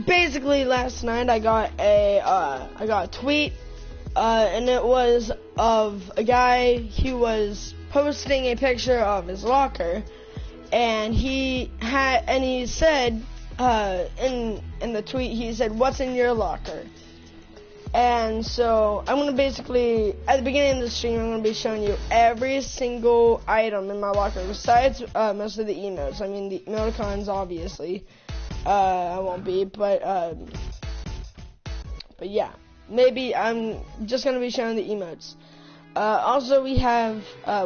basically last night I got a tweet, and it was of a guy. He was posting a picture of his locker, and he said, in the tweet, he said, "What's in your locker?" And so I'm gonna basically, at the beginning of the stream, I'm gonna be showing you every single item in my locker, besides most of the emotes. I mean, the emoticons, obviously, I won't be, but yeah, maybe I'm just gonna be showing the emotes. Also, we have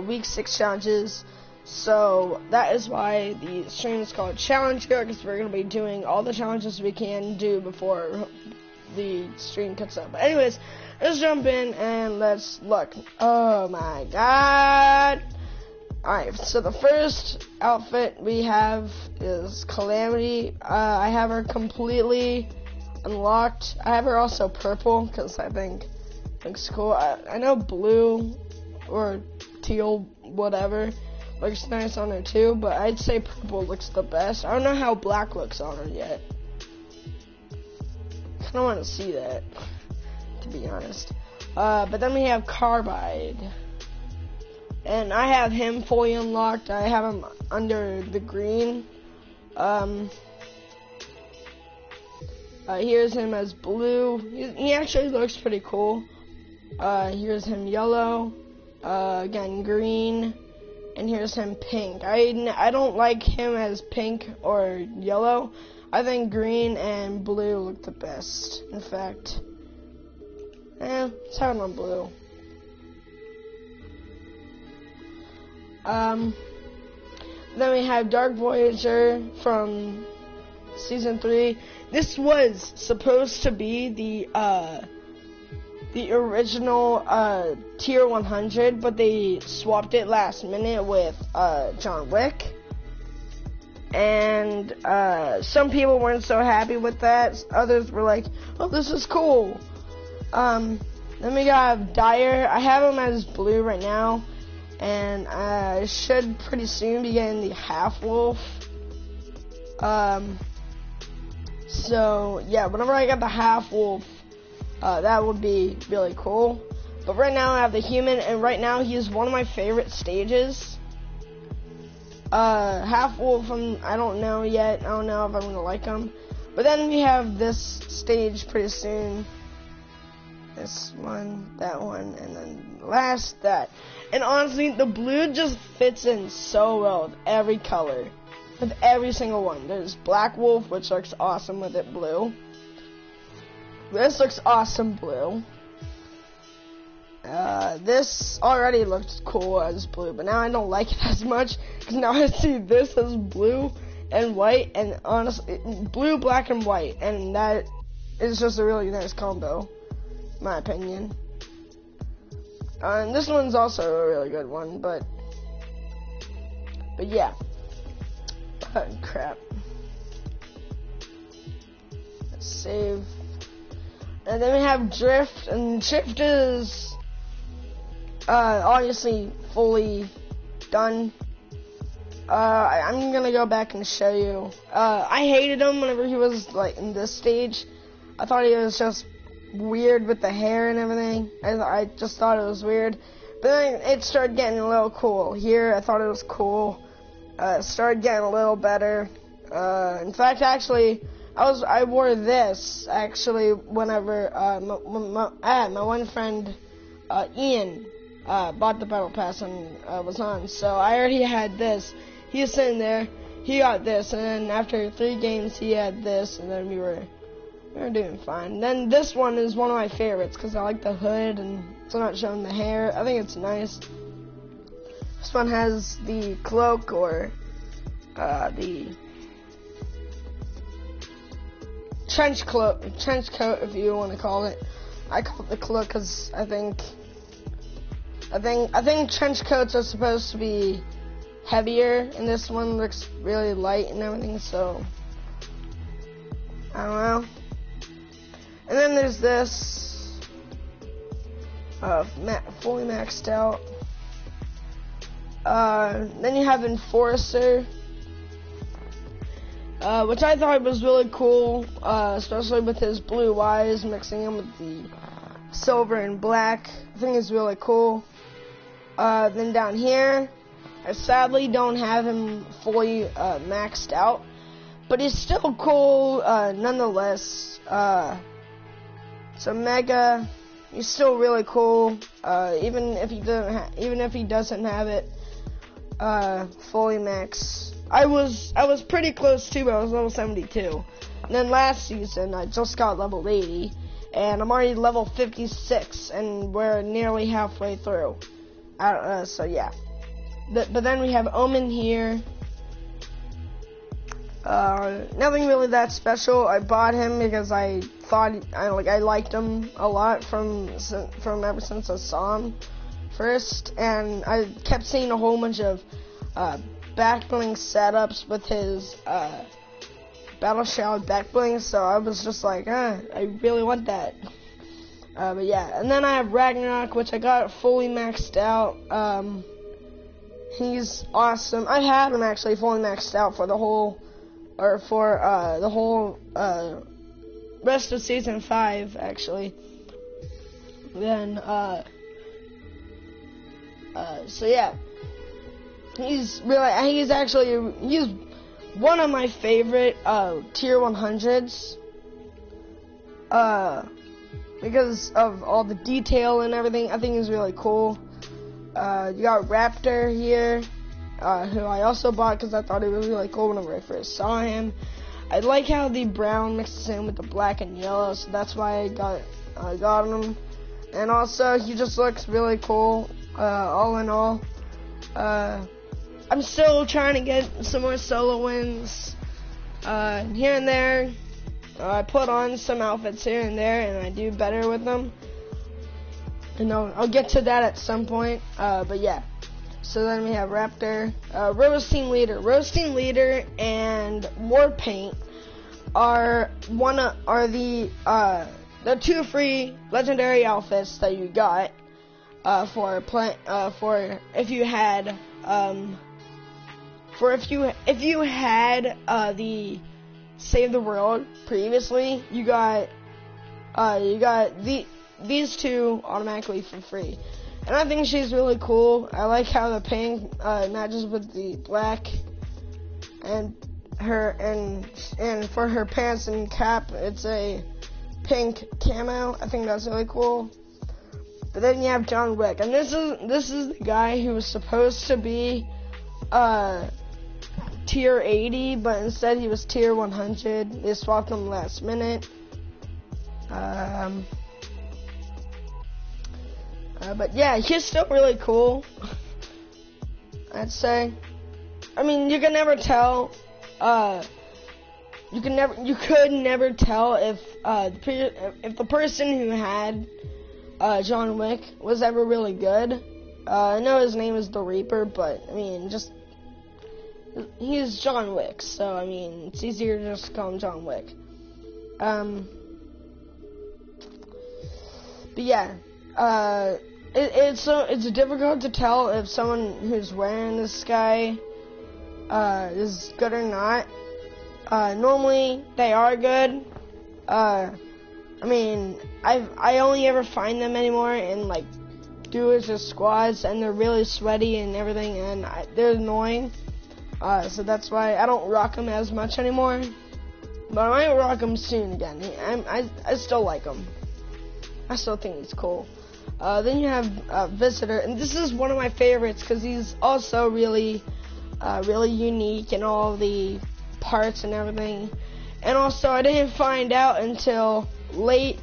week 6 challenges, so that is why the stream is called Challenge Go, because we're gonna be doing all the challenges we can do before the stream cuts up. But anyways, let's jump in and let's look. Oh my god. Alright, so the first outfit we have is Calamity. I have her completely unlocked. I have her also purple because I think looks cool. I know blue or teal, whatever, looks nice on her too, but I'd say purple looks the best. I don't know how black looks on her yet. I don't want to see that, to be honest. But then we have Carbide, and I have him fully unlocked. I have him under the green. Here's him as blue. He actually looks pretty cool. Here's him yellow. Again green, and here's him pink. I don't like him as pink or yellow. I think green and blue look the best. In fact, let's have it on blue. Then we have Dark Voyager from Season 3. This was supposed to be the original Tier 100, but they swapped it last minute with John Wick. And some people weren't so happy with that. Others were like, "Oh, this is cool." Then we got Dyer. I have him as blue right now, and I should pretty soon be getting the Half Wolf. So yeah, whenever I get the Half Wolf, that would be really cool. But right now I have the Human, and right now he is one of my favorite stages. Half Wolf, I don't know yet. I don't know if I'm gonna like him. But then we have this stage pretty soon. This one, that one, and then last that. And honestly, the blue just fits in so well with every color. With every single one. There's Black Wolf, which looks awesome with it blue. This looks awesome blue. This already looked cool as blue, but now I don't like it as much, because now I see this as blue and white, and honestly, blue, black, and white, and that is just a really nice combo, in my opinion. And this one's also a really good one, but yeah. Oh, crap. Let's save. And then we have Drift, and Drift is obviously fully done. I'm gonna go back and show you. I hated him whenever he was like in this stage. I thought he was just weird with the hair and everything. I just thought it was weird. But then it started getting a little cool. Here I thought it was cool. It started getting a little better. In fact, actually, I wore this actually whenever my one friend Ian bought the battle pass and was on. So I already had this. He was sitting there. He got this, and then after 3 games, he had this, and then we were doing fine. And then this one is one of my favorites because I like the hood and it's not showing the hair. I think it's nice. This one has the cloak, or the trench coat, if you want to call it. I call it the cloak because I think trench coats are supposed to be heavier, and this one looks really light and everything, so I don't know. And then there's this fully maxed out. Then you have Enforcer, which I thought was really cool, especially with his blue eyes, mixing him with the silver and black. I think it's really cool. Then down here, I sadly don't have him fully maxed out, but he's still cool nonetheless. So Mega, he's still really cool, even if he doesn't have it fully maxed. I was pretty close too, but I was level 72. And then last season, I just got level 80, and I'm already level 56, and we're nearly halfway through. So yeah. But then we have Omen here. Nothing really that special. I bought him because I thought I liked him a lot from ever since I saw him first, and I kept seeing a whole bunch of backbling setups with his Battle Shroud backbling, so I was just like, I really want that. But yeah, and then I have Ragnarok, which I got fully maxed out. He's awesome. I had him actually fully maxed out for the whole rest of season 5, actually. Then so yeah, he's one of my favorite tier 100s because of all the detail and everything. I think he's really cool. You got Raptor here, who I also bought because I thought he was really cool whenever I first saw him. I like how the brown mixes in with the black and yellow, so that's why I got him. And also, he just looks really cool, all in all. I'm still trying to get some more solo wins here and there. I put on some outfits here and there, and I do better with them. And I'll get to that at some point, but yeah. So then we have Raptor, Roasting Leader, and Warpaint are the two free legendary outfits that you got for if you had the Save the World previously. You got these two automatically for free. And I think she's really cool. I like how the pink matches with the black, and for her pants and cap, it's a pink camo. I think that's really cool. But then you have John Wick, and this is the guy who was supposed to be tier 80, but instead he was tier 100. They swapped him last minute. But yeah, he's still really cool, I'd say. I mean, you can never tell. You could never tell if the person who had John Wick was ever really good. I know his name is the Reaper, but I mean, he's John Wick, so I mean, it's easier to just call him John Wick. But yeah. It's difficult to tell if someone who's wearing this guy is good or not. Normally they are good. I mean, I only ever find them anymore in like duos or squads, and they're really sweaty and everything, and they're annoying. So that's why I don't rock them as much anymore. But I might rock them soon again. I still like him. I still think he's cool. Then you have Visitor, and this is one of my favorites because he's also really unique in all the parts and everything. And also, I didn't find out until late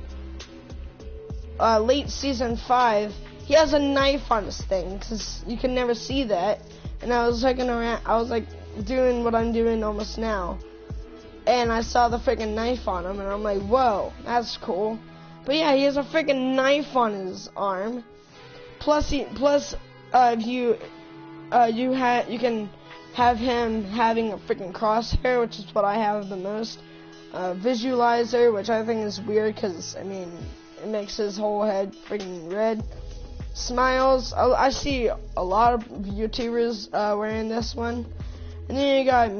season 5. He has a knife on his thing because you can never see that. And I was looking around. I was like doing what I'm doing almost now, and I saw the freaking knife on him, and I'm like, whoa, that's cool. But yeah, he has a freaking knife on his arm. Plus, you can have him having a freaking crosshair, which is what I have the most. Visualizer, which I think is weird because I mean it makes his whole head freaking red. Smiles. I see a lot of YouTubers wearing this one. And then you got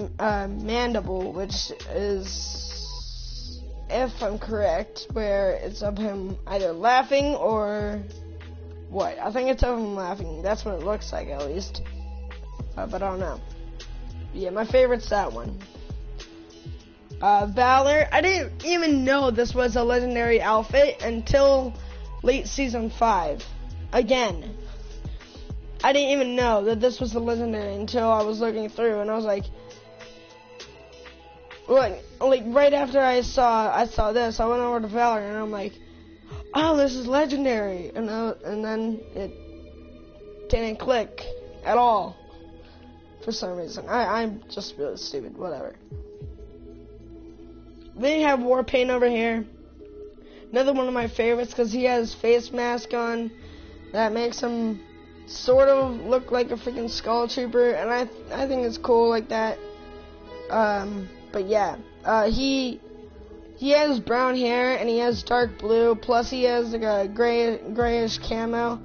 Mandible, which is, if I'm correct, where it's of him either laughing or what? I think it's of him laughing. That's what it looks like, at least. But I don't know. Yeah, my favorite's that one. Valor. I didn't even know this was a legendary outfit until late season 5. Again. I didn't even know that this was a legendary until I was looking through, and I was like right after I saw this, I went over to Valor, and I'm like, oh, this is legendary, and then it didn't click at all for some reason. I'm just really stupid. Whatever. Then you have Warpaint over here. Another one of my favorites because he has face mask on that makes him sort of look like a freaking Skull Trooper, and I think it's cool like that. But yeah, he has brown hair and he has dark blue. Plus he has like a grayish camo.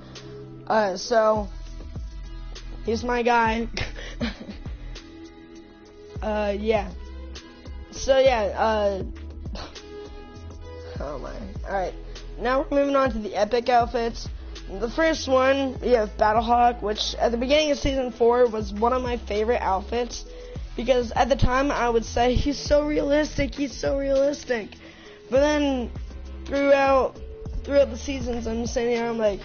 So he's my guy. Yeah. So yeah. Oh my. All right. Now we're moving on to the epic outfits. The first one, we have Battlehawk, which at the beginning of Season 4 was one of my favorite outfits, because at the time I would say, he's so realistic. But then, throughout the seasons, I'm sitting here, I'm like,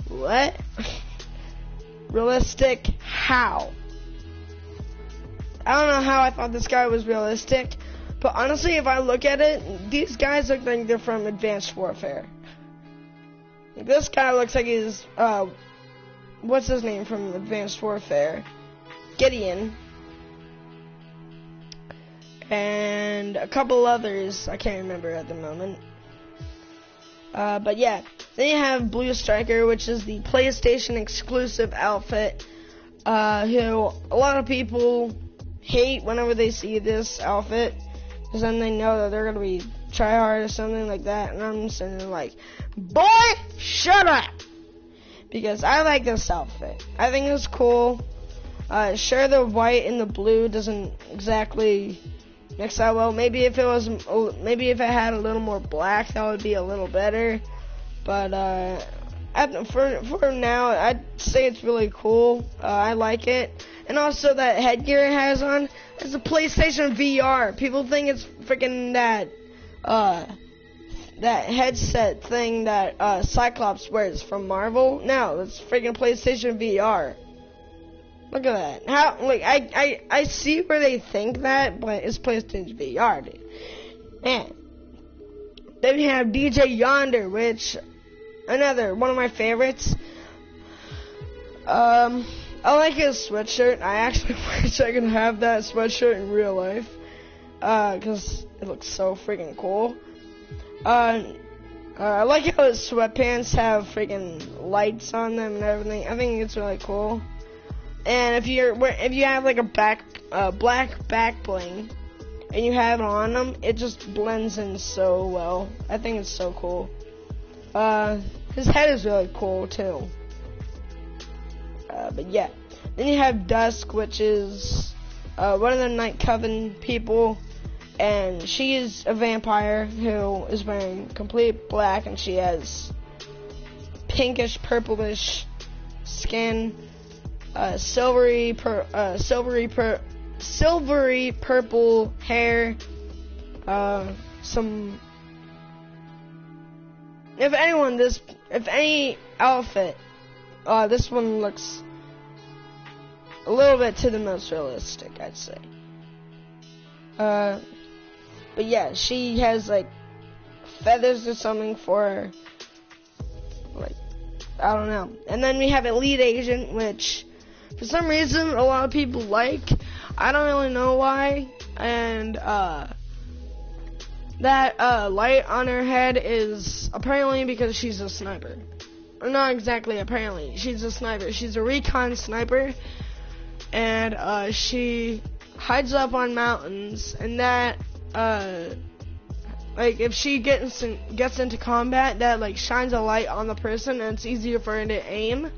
what? Realistic? How? I don't know how I thought this guy was realistic, but honestly, if I look at it, these guys look like they're from Advanced Warfare. This guy looks like he's, what's his name from Advanced Warfare? Gideon. And a couple others, I can't remember at the moment. But yeah, then you have Blue Striker, which is the PlayStation exclusive outfit, who a lot of people hate whenever they see this outfit, because then they know that they're going to be try hard or something like that, and I'm sitting there like, boy, shut up! Because I like this outfit. I think it's cool. Sure, the white and the blue doesn't exactly mix out well. Maybe if it had a little more black, that would be a little better. But for now, I'd say it's really cool. I like it. And also that headgear it has on is a PlayStation VR. People think it's freaking that headset thing that Cyclops wears from Marvel. No, it's freaking PlayStation VR. Look at that. How, like, I see where they think that, but it's PlayStation VR, dude. Man. Then we have DJ Yonder, which, another one of my favorites. I like his sweatshirt. I actually wish I could have that sweatshirt in real life, because it looks so freaking cool. I like how his sweatpants have freaking lights on them and everything. I think it's really cool. And if you have like a black back bling and you have it on them, it just blends in so well. I think it's so cool. His head is really cool too. But yeah, then you have Dusk, which is one of the Night Coven people. And she is a vampire who is wearing complete black, and she has pinkish, purplish skin, silvery purple hair. If any outfit, this one looks a little bit to the most realistic, I'd say. But yeah, she has like feathers or something for her. Like, I don't know. And then we have Elite Agent, which for some reason a lot of people like. I don't really know why. And that light on her head is apparently because she's a sniper. Or not exactly apparently. She's a sniper. She's a recon sniper. And she hides up on mountains, and that like if she gets into combat, that like shines a light on the person and it's easier for her to aim,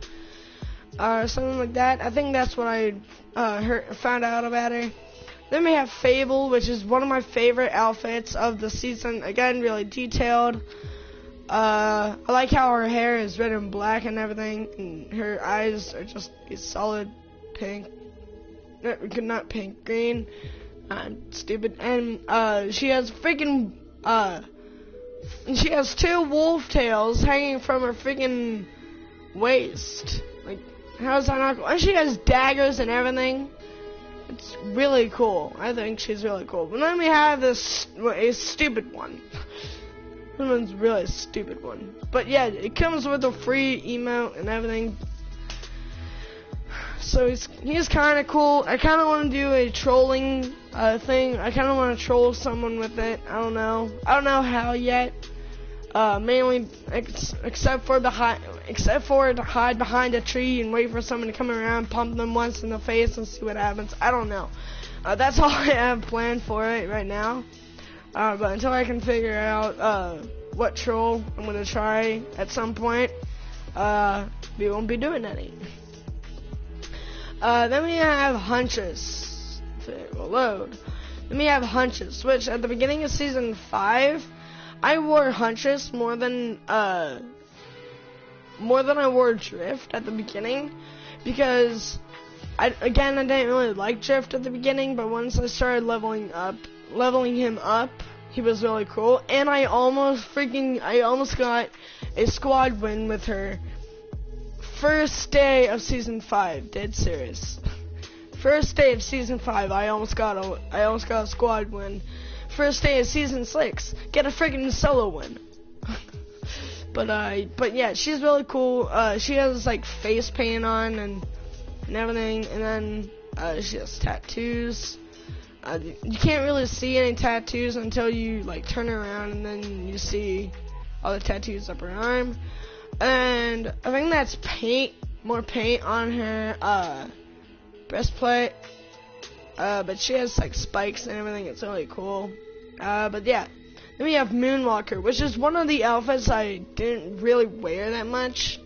or something like that. I think that's what I found out about her. Then we have Fable, which is one of my favorite outfits of the season. Again, really detailed. I like how her hair is red and black and everything, and her eyes are just a solid pink. Not pink, green. Stupid. And she has freaking she has 2 wolf tails hanging from her freaking waist. Like, how's that not cool? And she has daggers and everything. It's really cool. I think she's really cool. But then we have a stupid one. This one's really a stupid one. But yeah, it comes with a free emote and everything. So he's kind of cool. I kind of want to do a trolling thing. I kind of want to troll someone with it. I don't know how yet. Mainly except for to hide behind a tree and wait for someone to come around, pump them once in the face, and see what happens. I don't know. That's all I have planned for it right now. But until I can figure out what troll I'm gonna try at some point, we won't be doing any. Then we have Huntress. It will load. Then we have Huntress, which at the beginning of season 5, I wore Huntress more than I wore Drift at the beginning, because I didn't really like Drift at the beginning, but once I started leveling him up, he was really cool, and I almost got a squad win with her. First day of season 5, dead serious. First day of season 5, I almost got a squad win. First day of season 6, get a freaking solo win. But yeah, she's really cool. She has like face paint on and everything, and then she has tattoos. You can't really see any tattoos until you like turn around, and then you see all the tattoos up her arm. And I think that's more paint on her breastplate. But she has like spikes and everything. It's really cool. But yeah. Then we have Moonwalker, which is one of the outfits I didn't really wear that much.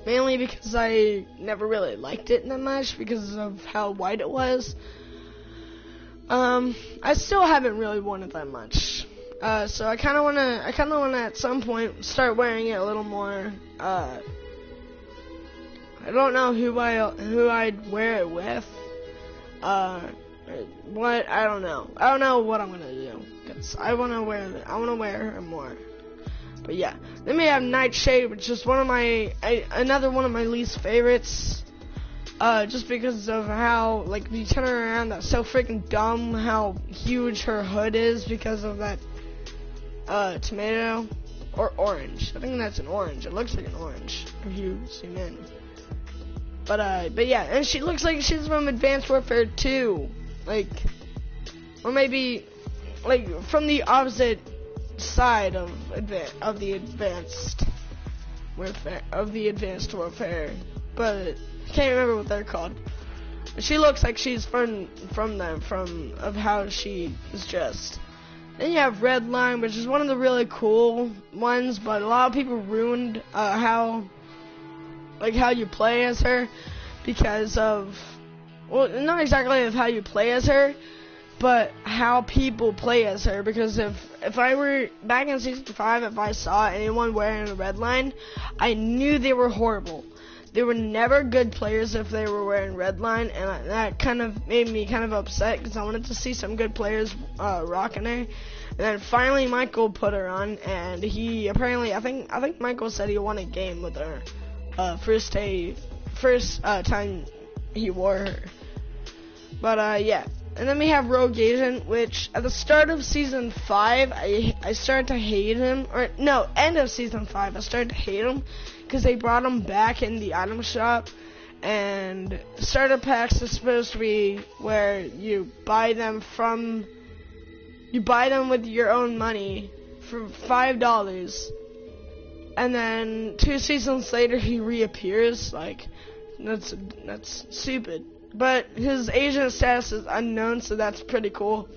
Mainly because I never really liked it that much because of how white it was. I still haven't really worn it that much. So I kind of wanna at some point start wearing it a little more. I don't know who I'd wear it with. What I don't know. I don't know what I'm gonna do. Cause I wanna wear her more. But yeah, then we have Nightshade, which is another one of my least favorites. Just because of how, like, you turn her around, that's so freaking dumb how huge her hood is because of that, tomato, or orange. I think that's an orange. It looks like an orange if you zoom in. But yeah, and she looks like she's from Advanced Warfare 2, like, or maybe, like, from the opposite side of the Advanced Warfare, but I can't remember what they're called. She looks like she's from how she is dressed. Then you have Redline, which is one of the really cool ones, but a lot of people ruined how you play as her because of, well, not exactly of how you play as her, but how people play as her. Because if I were back in season 5, if I saw anyone wearing a Redline, I knew they were horrible. They were never good players if they were wearing Redline, and that kind of made me kind of upset because I wanted to see some good players rocking her. And then finally Michael put her on, and he apparently, I think Michael said he won a game with her first time he wore her. But yeah. And then we have Rogue Agent, which at the start of season 5, I started to hate him. Or no, end of season 5, I started to hate him because they brought him back in the item shop. And starter packs are supposed to be where you buy them with your own money for $5. And then 2 seasons later, he reappears. Like, that's stupid. But his agent status is unknown, so that's pretty cool.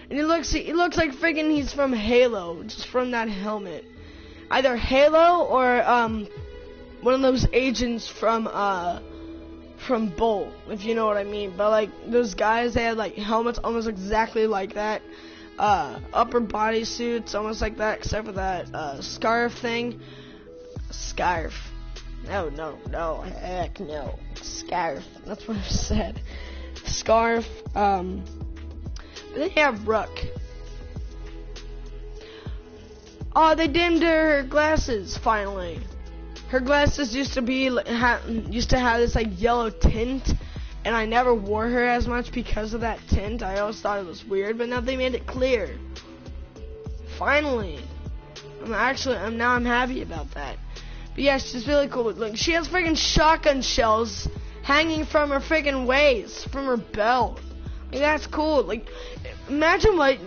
And he looks like freaking he's from Halo, just from that helmet. Either Halo or one of those agents from Bolt, if you know what I mean. But like those guys, they had like helmets almost exactly like that. Upper body suits almost like that, except for that scarf thing. Scarf. No, heck no. Scarf. That's what I said. Scarf. They have Rook. Oh, they dimmed her glasses finally. Her glasses used to have this like yellow tint, and I never wore her as much because of that tint. I always thought it was weird, but now they made it clear. Finally, I'm happy about that. But yeah, she's really cool. Look, she has freaking shotgun shells hanging from her freaking waist, from her belt. Like, that's cool. Like, imagine what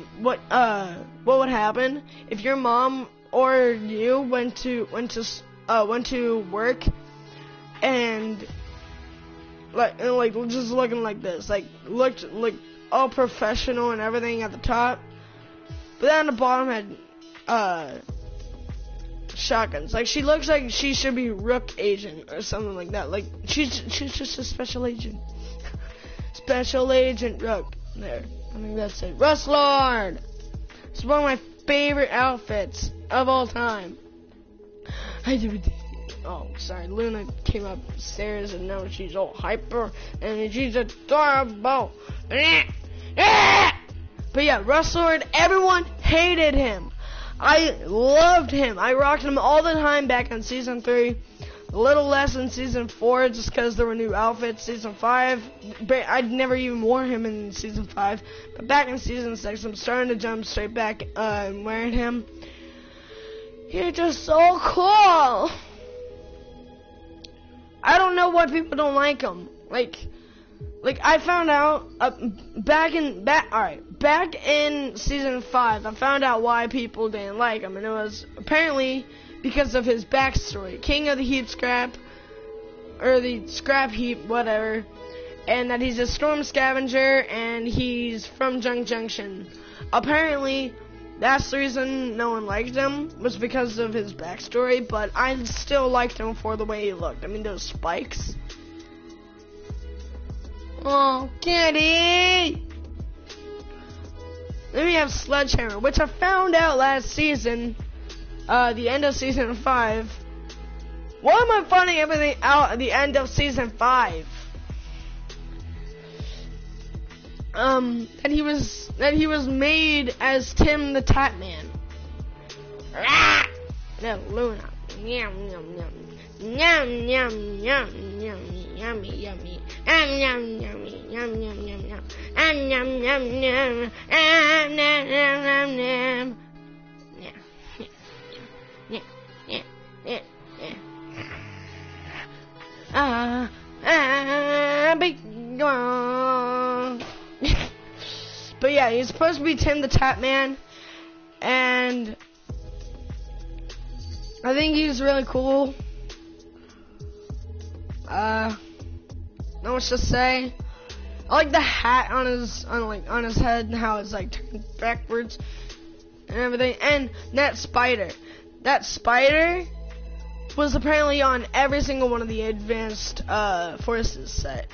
would happen if your mom or you went to work and just looking like this, like looked like all professional and everything at the top, but then the bottom had shotguns. Like, she looks like she should be Rook agent or something like that. Like, she's just a special agent. Special Agent Rook. There. I think that's it. Rust Lord! It's one of my favorite outfits of all time. Oh, sorry. Luna came upstairs and now she's all hyper and she's adorable. But yeah, Rust Lord, everyone hated him. I loved him. I rocked him all the time back in Season 3. A little less in Season 4 just because there were new outfits. Season 5, I'd never even wore him in Season 5. But back in Season 6, I'm starting to jump straight back and wearing him. He's just so cool. I don't know why people don't like him. Like I found out back in Season 5, I found out why people didn't like him, and it was apparently because of his backstory. King of the Heap Scrap, or the Scrap Heap, whatever, and that he's a storm scavenger and he's from Junk Junction. Apparently, that's the reason no one liked him, was because of his backstory, but I still liked him for the way he looked. I mean, those spikes. Oh, kitty! Then we have Sledgehammer, which I found out last season, the end of Season 5. Why am I finding everything out at the end of Season 5? That he was made as Tim the Tatman. No, Luna. Yum, yum, yum. Yum, yum, yum, yum, yummy, yummy. Yum, yum, yummy, yum, yum, yum, yum. Yum, yum, yum, yum. Yum, yum, yum, yum. Big gone. But yeah, he's supposed to be Tim the Tatman, and I think he's really cool. Not much to say. I like the hat on his head and how it's like turned backwards and everything. And that spider was apparently on every single one of the Advanced Forces set,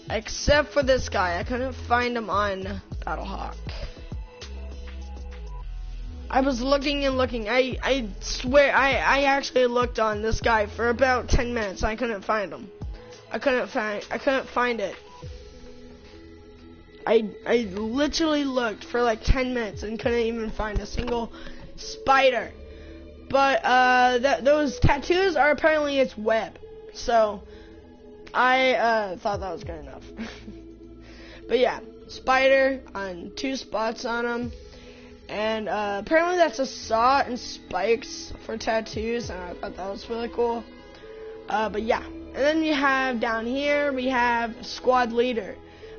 except for this guy. I couldn't find him on Battlehawk. I was looking and looking. I swear I actually looked on this guy for about 10 minutes. I couldn't find him. I couldn't find it. I literally looked for like 10 minutes and couldn't even find a single spider. But those tattoos are apparently its web. So I thought that was good enough. But yeah, spider on 2 spots on him. And apparently that's a saw and spikes for tattoos, and I thought that was really cool. But yeah, and then you have down here, we have Squad Leader,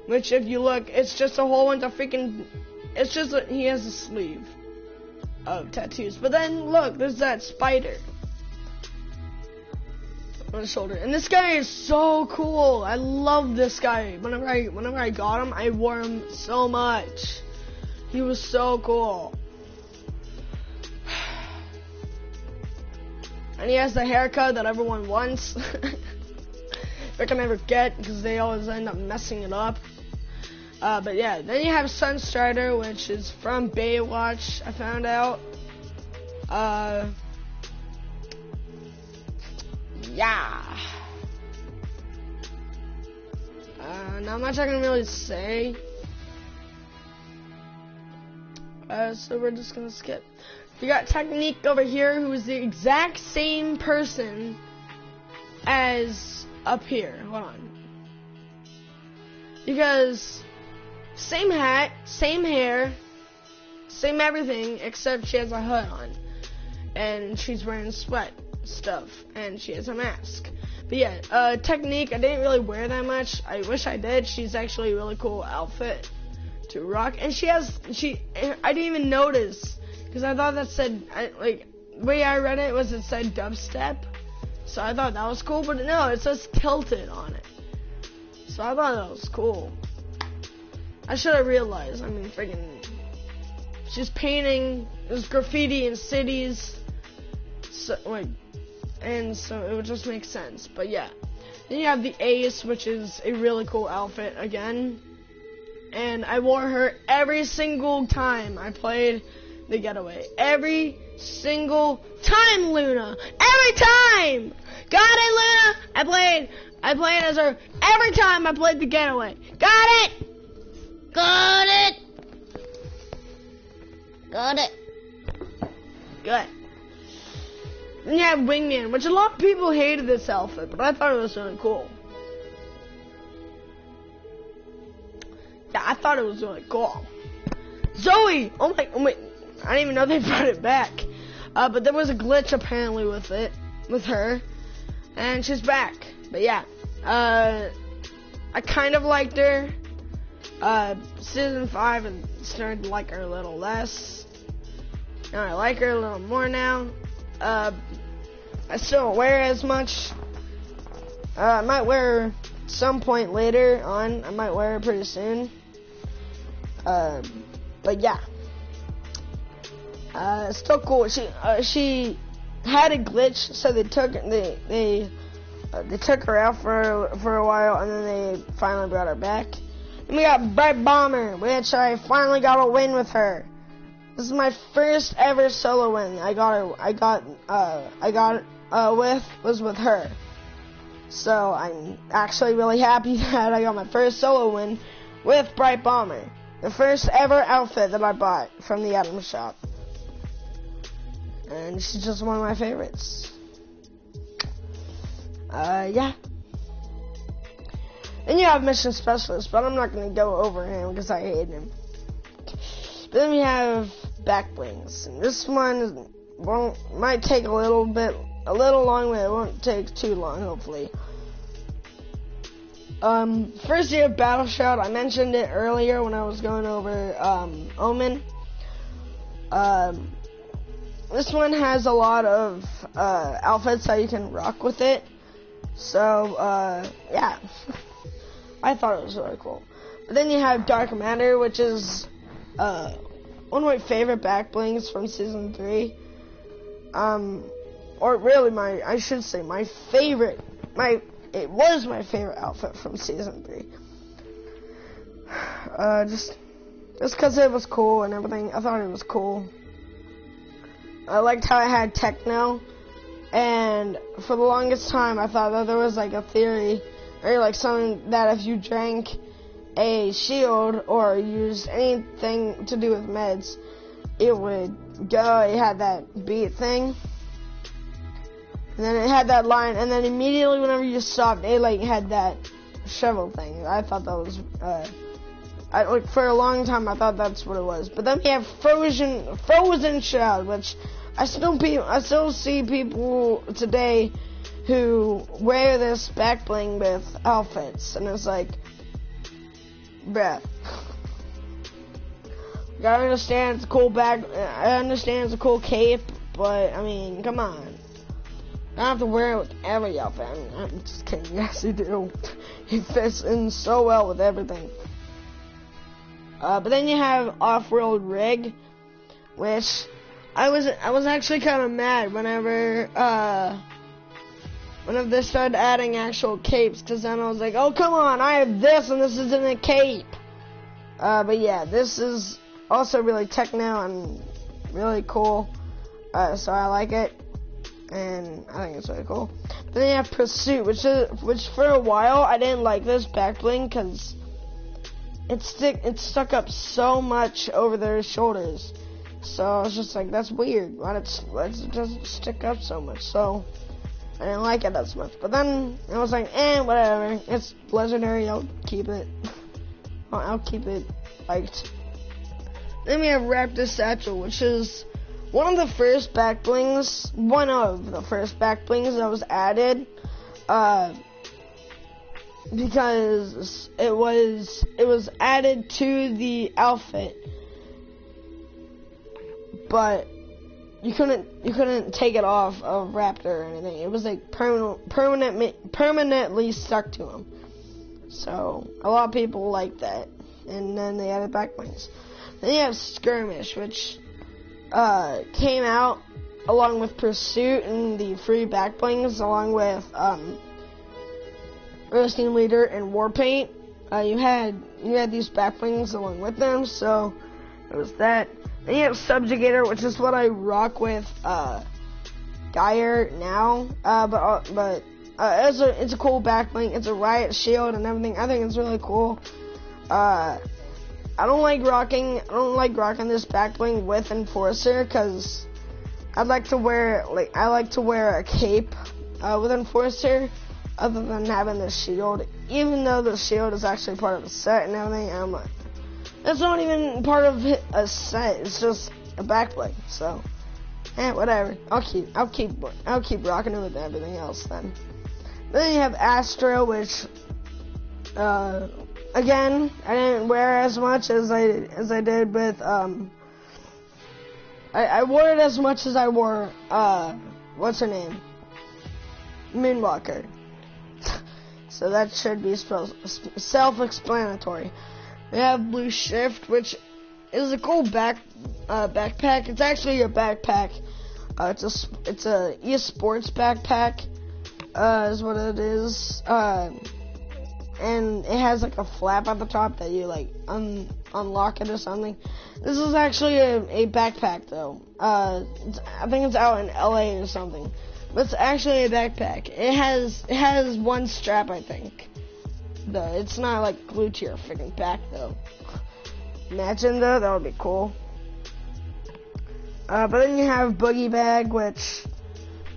which if you look, it's just a whole bunch of freaking, it's just, he has a sleeve of tattoos. But then look, there's that spider on his shoulder, and this guy is so cool. I love this guy. Whenever I got him, I wore him so much. He was so cool. And he has the haircut that everyone wants. They can never get because they always end up messing it up. But yeah, then you have Sunstrider, which is from Baywatch, I found out. Yeah. Not much I can really say. So we're just gonna skip. You got Technique over here, who is the exact same person as up here. Hold on. Because same hat, same hair, same everything, except she has a hood on. And she's wearing sweat stuff. And she has a mask. But yeah, Technique, I didn't really wear that much. I wish I did. She's actually a really cool outfit to rock. And I didn't even notice. Because I thought that said, the way I read it was it said dubstep. So I thought that was cool. But no, it says tilted on it. So I thought that was cool. I should have realized. I mean, freaking, she's painting. There's graffiti in cities. So, and so it would just make sense. But yeah. Then you have the Ace, which is a really cool outfit again. And I wore her every single time I played the Getaway. Every single time, Luna. Every time. Got it, Luna. I played as her every time I played the Getaway. Got it. Got it. Got it. Good. Then you have Wingman, which a lot of people hated this outfit, but I thought it was really cool. Yeah, I thought it was really cool. Zoe! Oh my, I didn't even know they brought it back. But there was a glitch apparently with her. And she's back. But yeah, I kind of liked her. Season 5 and started to like her a little less. Now I like her a little more now. I still don't wear as much. I might wear her some point later on. I might wear her pretty soon. But yeah. Still cool. She had a glitch, so they took her out for a while, and then they finally brought her back. And we got Bright Bomber, which I finally got a win with her. This is my first ever solo win. Was with her. So I'm actually really happy that I got my first solo win with Bright Bomber. The first ever outfit that I bought from the item shop. And she's just one of my favorites. Yeah. Then you have Mission Specialist, but I'm not going to go over him because I hate him. But then we have Back Blings. And this one might take a little long, but it won't take too long, hopefully. First you have Battle Shout. I mentioned it earlier when I was going over Omen. This one has a lot of outfits that you can rock with it. So, yeah. I thought it was really cool. But then you have Dark Matter, which is one of my favorite back blings from Season 3. Or really my favorite. It was my favorite outfit from Season 3. Just because it was cool and everything. I thought it was cool. I liked how it had techno, and for the longest time I thought that there was like a theory, or like something that if you drank a shield or used anything to do with meds, it would go. It had that beat thing, and then it had that line, and then immediately whenever you stopped, it like had that shovel thing. I thought that was for a long time I thought that's what it was. But then we have Frozen Shroud, which I still see people today who wear this back bling with outfits, and it's like, bruh. You gotta understand it's a cool bag. I understand it's a cool cape, but I mean, come on. I don't have to wear it with every outfit. I mean, I'm just kidding. Yes, you do. He fits in so well with everything. But then you have Off-World Rig, which I was actually kind of mad whenever they started adding actual capes, because then I was like, oh come on, I have this and this isn't a cape. But yeah, this is also really techno and really cool, so I like it, and I think it's really cool. Then you have Pursuit, which for a while I didn't like this back bling because it stuck up so much over their shoulders. So I was just like, that's weird. Why it doesn't stick up so much? So I didn't like it as much. But then I was like, whatever. It's legendary. I'll keep it. I'll keep it liked. Then we have Raptor Satchel, which is one of the first back blings. One of the first back blings that was added. Because it was added to the outfit. But you couldn't take it off of Raptor or anything. It was like permanently stuck to him. So a lot of people like that, and then they added back blings. Then you have Skirmish, which came out along with Pursuit and the free back blings, along with Roasting Leader and Warpaint. You had these back blings along with them, so it was that. Then you have Subjugator, which is what I rock with Geyer now. But it's a cool back bling. It's a riot shield and everything. I think it's really cool. I don't like rocking this back bling with Enforcer because I like to wear a cape with Enforcer other than having the shield. Even though the shield is actually part of the set and everything, I'm like, it's not even part of a set. It's just a back bling. So, whatever. I'll keep rocking it with everything else then. Then you have Astro, which again, I didn't wear as much as I did with I wore it as much as I wore what's her name? Moonwalker. So that should be self-explanatory. We have Blue Shift, which is a cool backpack. It's actually a backpack. It's a eSports backpack, is what it is. And it has like a flap at the top that you like unlock it or something. This is actually a backpack though. I think it's out in LA or something. But it's actually a backpack. It has one strap, I think. It's not like glued to your freaking back though. Imagine though, that would be cool. But then you have Boogie Bag, which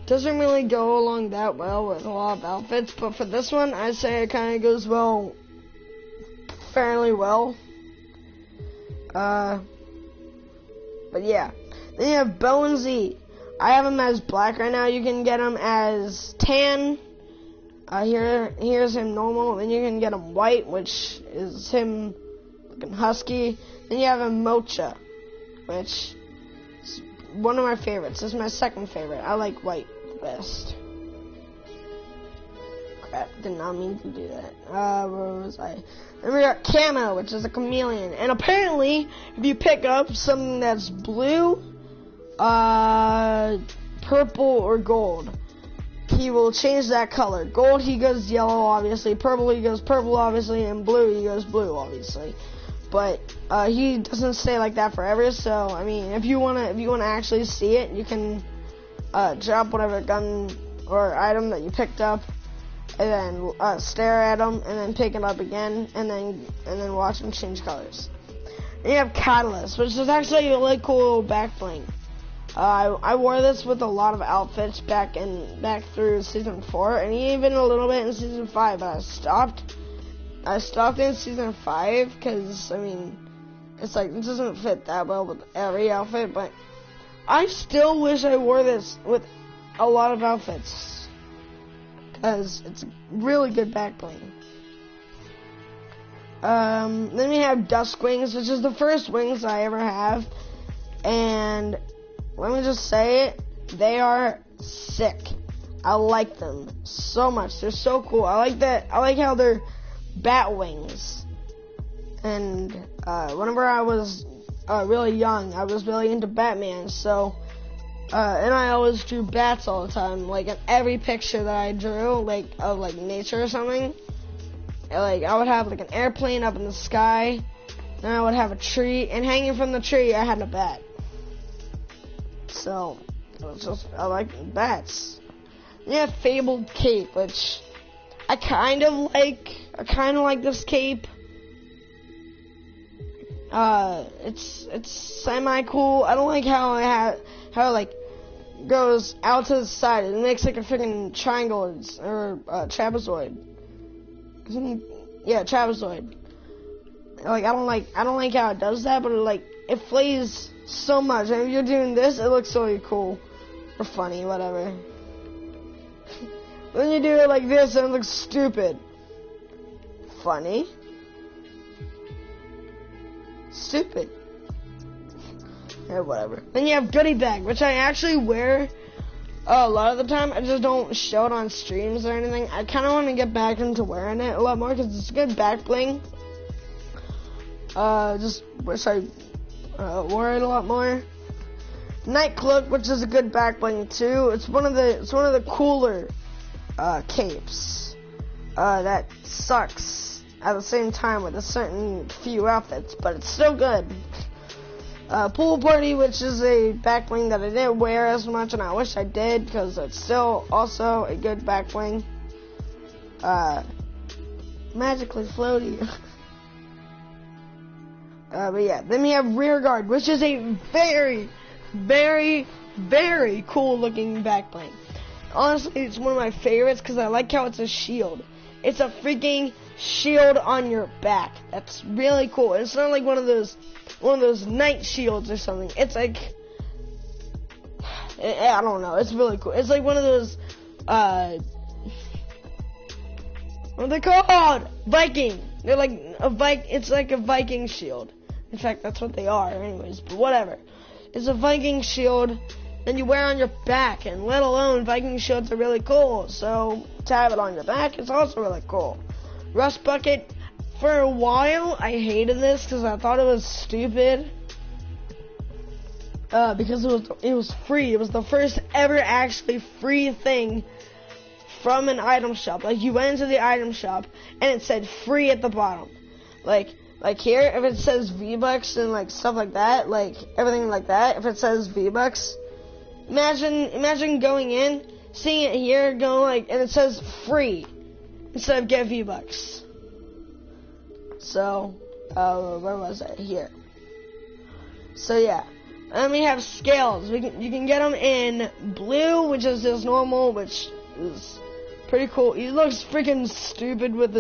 doesn't really go along that well with a lot of outfits. But for this one, I'd say it kind of goes fairly well. But yeah. Then you have Bonesy. I have him as black right now. You can get him as tan. Here's him normal. Then you can get him white, which is him looking husky. Then you have him Mocha, which is one of my favorites. This is my second favorite. I like white the best. Crap, did not mean to do that. Where was I? Then we got Camo, which is a chameleon. And apparently, if you pick up something that's blue, purple, or gold, he will change that color. Gold, he goes yellow, obviously. Purple, he goes purple, obviously. And blue, he goes blue, obviously. But he doesn't stay like that forever. So I mean, if you wanna actually see it, you can drop whatever gun or item that you picked up, and then stare at them, and then pick it up again, and then watch them change colors. And you have Catalyst, which is actually a really cool back bling. I wore this with a lot of outfits back through season 4, and even a little bit in season 5, but I stopped in season 5 because, I mean, it's like, it doesn't fit that well with every outfit, but I still wish I wore this with a lot of outfits because it's a really good back bling. Then we have Dusk Wings, which is the first wings I ever have, and let me just say it, they are sick. I like them so much. They're so cool. I like how they're bat wings. And whenever I was really young, I was really into Batman. So, and I always drew bats all the time. Like in every picture that I drew, like of like nature or something, like I would have like an airplane up in the sky, and I would have a tree, and hanging from the tree, I had a bat. So, it was just, I like bats. Yeah, Fabled Cape, which I kind of like this cape. It's semi cool. I don't like how it like goes out to the side. It makes like a freaking triangle or trapezoid. Yeah, trapezoid. Like I don't like how it does that, but it flays so much. And if you're doing this, it looks really cool or funny, whatever. Then you do it like this, and it looks stupid. Funny. Stupid. Yeah, whatever. Then you have Goodie Bag, which I actually wear a lot of the time. I just don't show it on streams or anything. I kind of want to get back into wearing it a lot more because it's good back bling. Just wish I wore it a lot more. Night Cloak, which is a good back bling too. It's one of the cooler capes that sucks at the same time with a certain few outfits, but it's still good. Pool Party, which is a back bling that I didn't wear as much, and I wish I did because it's still also a good back bling. Magically floaty. But yeah, then we have Rear Guard, which is a very, very, very cool looking back bling. Honestly, it's one of my favorites because I like how it's a shield. It's a freaking shield on your back. That's really cool. It's not like one of those night shields or something. It's like, I don't know. It's really cool. It's like one of those, what are they called? Viking. They're like it's like a Viking shield. In fact, that's what they are anyways, but whatever. It's a Viking shield that you wear on your back, and let alone Viking shields are really cool, so to have it on your back is also really cool. Rust Bucket, for a while, I hated this because I thought it was stupid. Because it was free. It was the first ever actually free thing from an item shop. Like, you went into the item shop, and it said free at the bottom. Like here, if it says V-Bucks and like stuff like that, like everything like that, if it says V-Bucks, imagine going in, seeing it here, going like, and it says free instead of get V-Bucks. So, where was it? Here. So yeah, and we have scales. You can get them in blue, which is just normal, which is pretty cool. He looks freaking stupid with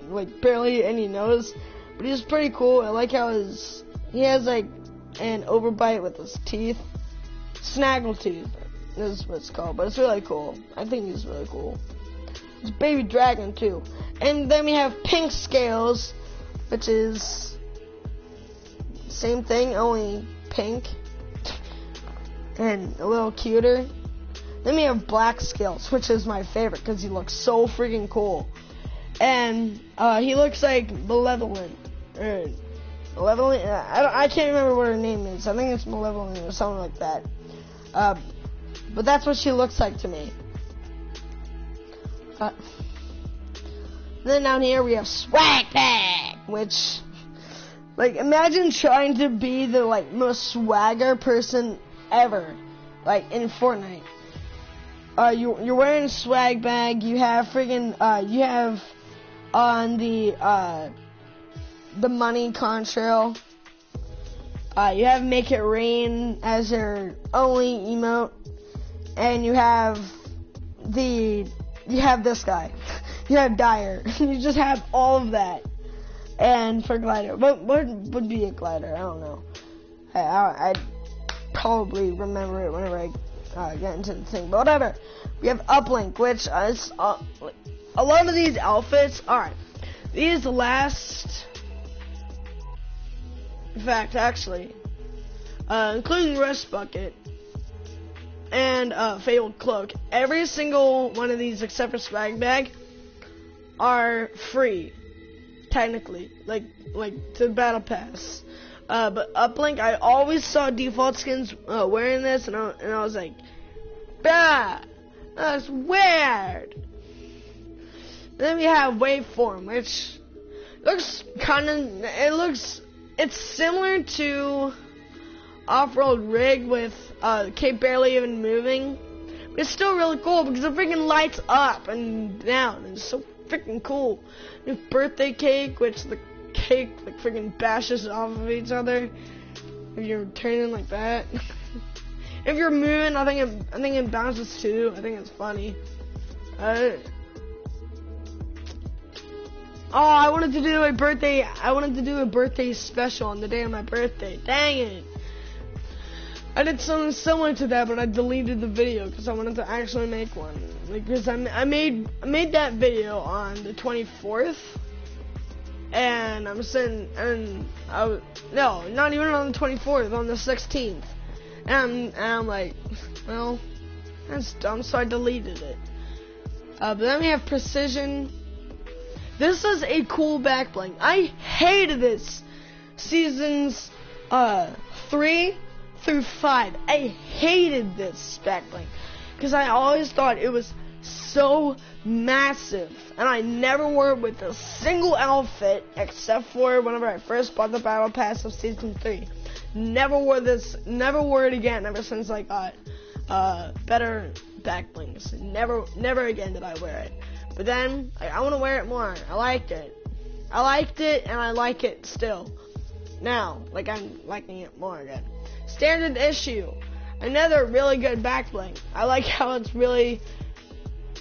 like barely any nose. But he's pretty cool. I like how he has like an overbite with his teeth. Snaggletooth is what it's called, but it's really cool. I think he's really cool. It's Baby Dragon too. And then we have Pink Scales, which is same thing, only pink. And a little cuter. Then we have Black Scales, which is my favorite because he looks so freaking cool. And he looks like Malevolent. Malevolent? I can't remember what her name is. I think it's Malevolent or something like that. But that's what she looks like to me. Then down here we have Swag Bag, which, like, imagine trying to be the like most swagger person ever, like in Fortnite. You're wearing Swag Bag. You have freaking you have on the money contrail. You have Make It Rain as your only emote, and you have this guy. You have Dyer. You just have all of that. And for glider, what would be a glider? I don't know. I'd probably remember it whenever I get into the thing, but whatever. We have Uplink, which is a lot of these outfits. Alright, these last. In fact, actually, including Rust Bucket and Fabled Cloak, every single one of these except for Swag Bag are free. technically, like to battle pass. But Uplink, I always saw default skins wearing this, and I was like, bah, that's weird. Then we have Waveform, which looks it's similar to Off-Road Rig with Cape barely even moving. But it's still really cool because it freaking lights up and down. And it's so freaking cool. New birthday cake, which the cake like freaking bashes off of each other if you're turning like that. If you're moving, I think it bounces too. I think it's funny. I wanted to do a birthday special on the day of my birthday. Dang it. I did something similar to that, but I deleted the video because I wanted to actually make one. Because I made that video on the 24th, and no, not even on the 24th, on the 16th. And I'm like, well, that's dumb, so I deleted it. But then we have Precision. This is a cool back bling. I hated this seasons 3 through 5. I hated this back bling because I always thought it was so massive, and I never wore it with a single outfit except for whenever I first bought the battle pass of season 3. Never wore it again ever since I got better back blings. Never again did I wear it. But then, I want to wear it more. I liked it, and I like it still. Now, I'm liking it more again. Standard issue. Another really good back bling. I like how it's really,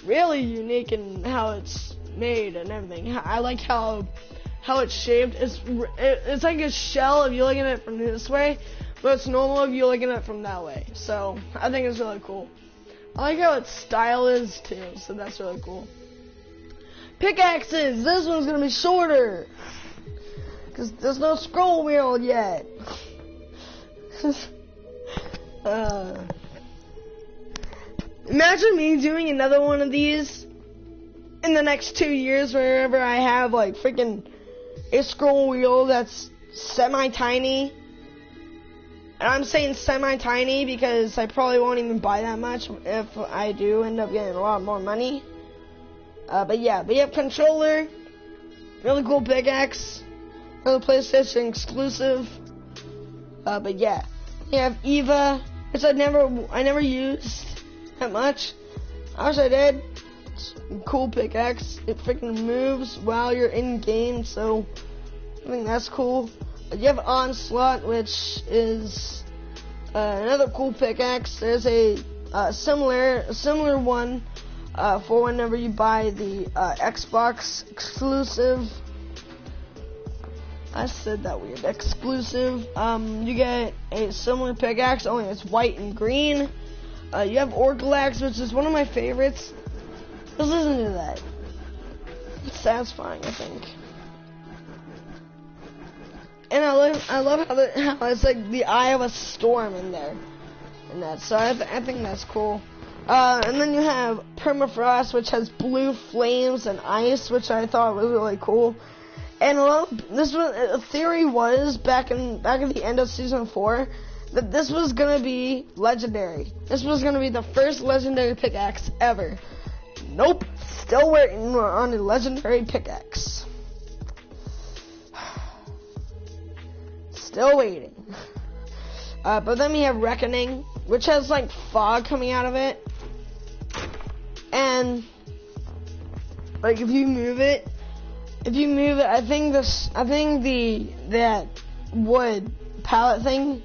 really unique in how it's made and everything. I like how it's shaped. It's like a shell if you're looking at it from this way, but it's normal if you're looking at it from that way. So, I think it's really cool. I like how its style is too, so that's really cool. Pickaxes! This one's gonna be shorter! Because there's no scroll wheel yet. Imagine me doing another one of these in the next 2 years whenever I have freaking a scroll wheel that's semi-tiny. And I'm saying semi-tiny because I probably won't even buy that much if I do end up getting a lot more money. But yeah, we have controller, really cool pickaxe, another PlayStation exclusive. But yeah, you have Eva, which I never used that much. I wish I did. It's a cool pickaxe. It freaking moves while you're in game, so I think that's cool. You have Onslaught, which is another cool pickaxe. There's a similar one. For whenever you buy the Xbox exclusive. I said that weird. Exclusive. You get a similar pickaxe, only it's white and green. You have Orgalax, which is one of my favorites. Let's listen to that. It's satisfying, I think. And I love how it's like the eye of a storm in there. And that, so I think that's cool. And then you have Permafrost, which has blue flames and ice, which I thought was really cool. And a theory was back at the end of season 4 that this was gonna be legendary. This was gonna be the first legendary pickaxe ever. Nope, still waiting on a legendary pickaxe. Still waiting. But then we have Reckoning, which has fog coming out of it. And if you move it, I think that wood pallet thing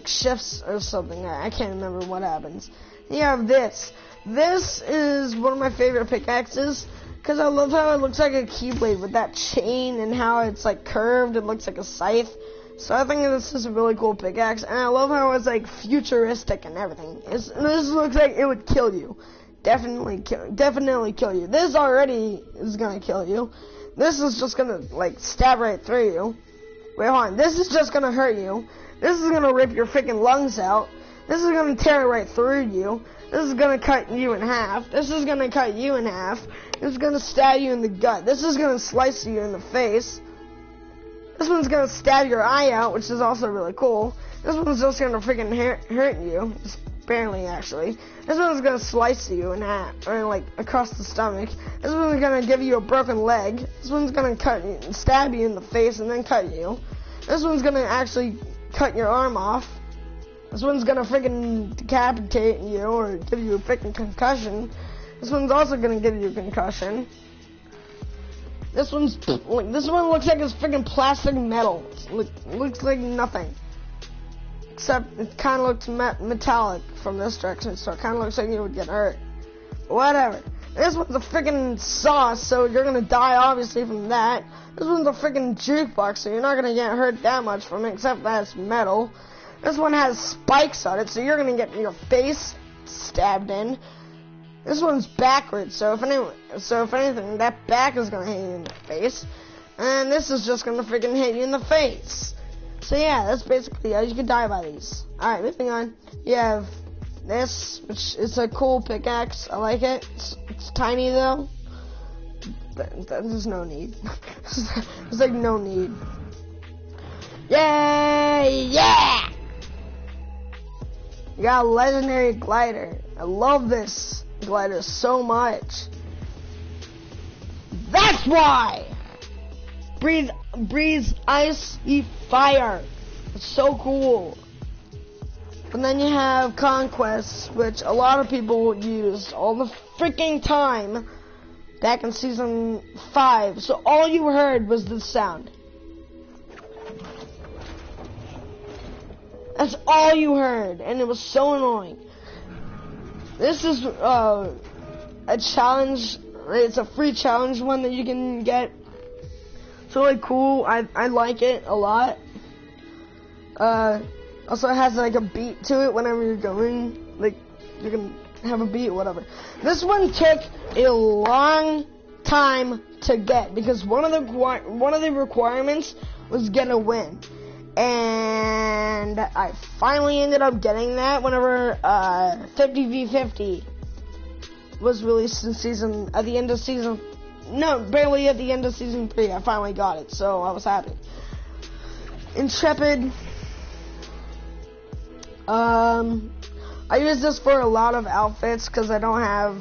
shifts or something. I can't remember what happens. You have this. This is one of my favorite pickaxes because I love how it looks like a keyblade with that chain and how it's curved. It looks like a scythe. So I think this is a really cool pickaxe, and I love how it's futuristic and everything. This looks like it would kill you. Definitely kill you. This already is gonna kill you. This is just gonna stab right through you. Wait, hold on. This is just gonna hurt you. This is gonna rip your freaking lungs out. This is gonna tear right through you. This is gonna cut you in half. This is gonna cut you in half. This is gonna stab you in the gut. This is gonna slice you in the face. This one's gonna stab your eye out, which is also really cool. This one's just gonna freaking hurt you. Just barely, actually. This one's gonna slice you in half, or like across the stomach. This one's gonna give you a broken leg. This one's gonna cut you, stab you in the face and then cut you. This one's gonna actually cut your arm off. This one's gonna freaking decapitate you or give you a freaking concussion. This one's also gonna give you a concussion. This one looks like it's freaking plastic metal. Looks like nothing. Except it kind of looks metallic from this direction, so it kind of looks like you would get hurt. Whatever. This one's a freaking sauce, so you're gonna die obviously from that. This one's a freaking jukebox, so you're not gonna get hurt that much from it, except that it's metal. This one has spikes on it, so you're gonna get your face stabbed in. This one's backwards, so if anything, that back is gonna hit you in the face, and this is just gonna freaking hit you in the face. So yeah, that's basically how you can die by these. Alright, moving on. You have this, which is a cool pickaxe. I like it. It's tiny though. There's no need. There's like no need. Yay! Yeah! You got a legendary glider. I love this glider so much. That's why! Breathe ice, eat fire. It's so cool. And then you have Conquest, which a lot of people use all the freaking time back in season 5. So all you heard was this sound. That's all you heard, and it was so annoying. This is a challenge. It's a free challenge one that you can get. It's really cool. I like it a lot. Also it has like a beat to it whenever you're going. Like you can have a beat, whatever. This one took a long time to get because one of the requirements was get a win. And I finally ended up getting that whenever 50v50 was released at the end of season. No, barely at the end of season 3. I finally got it, so I was happy. Intrepid. I use this for a lot of outfits because I don't have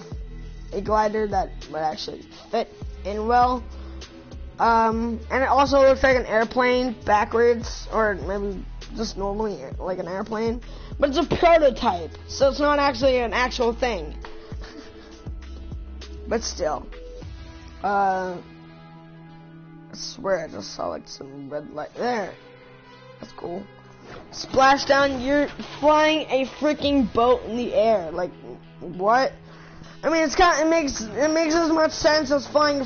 a glider that would actually fit in well. And it also looks like an airplane backwards, or maybe just normally like an airplane. But it's a prototype, so it's not actually an actual thing. But still. I swear I just saw like some red light there. That's cool. Splashdown, you're flying a freaking boat in the air. Like, what? I mean, it makes as much sense as flying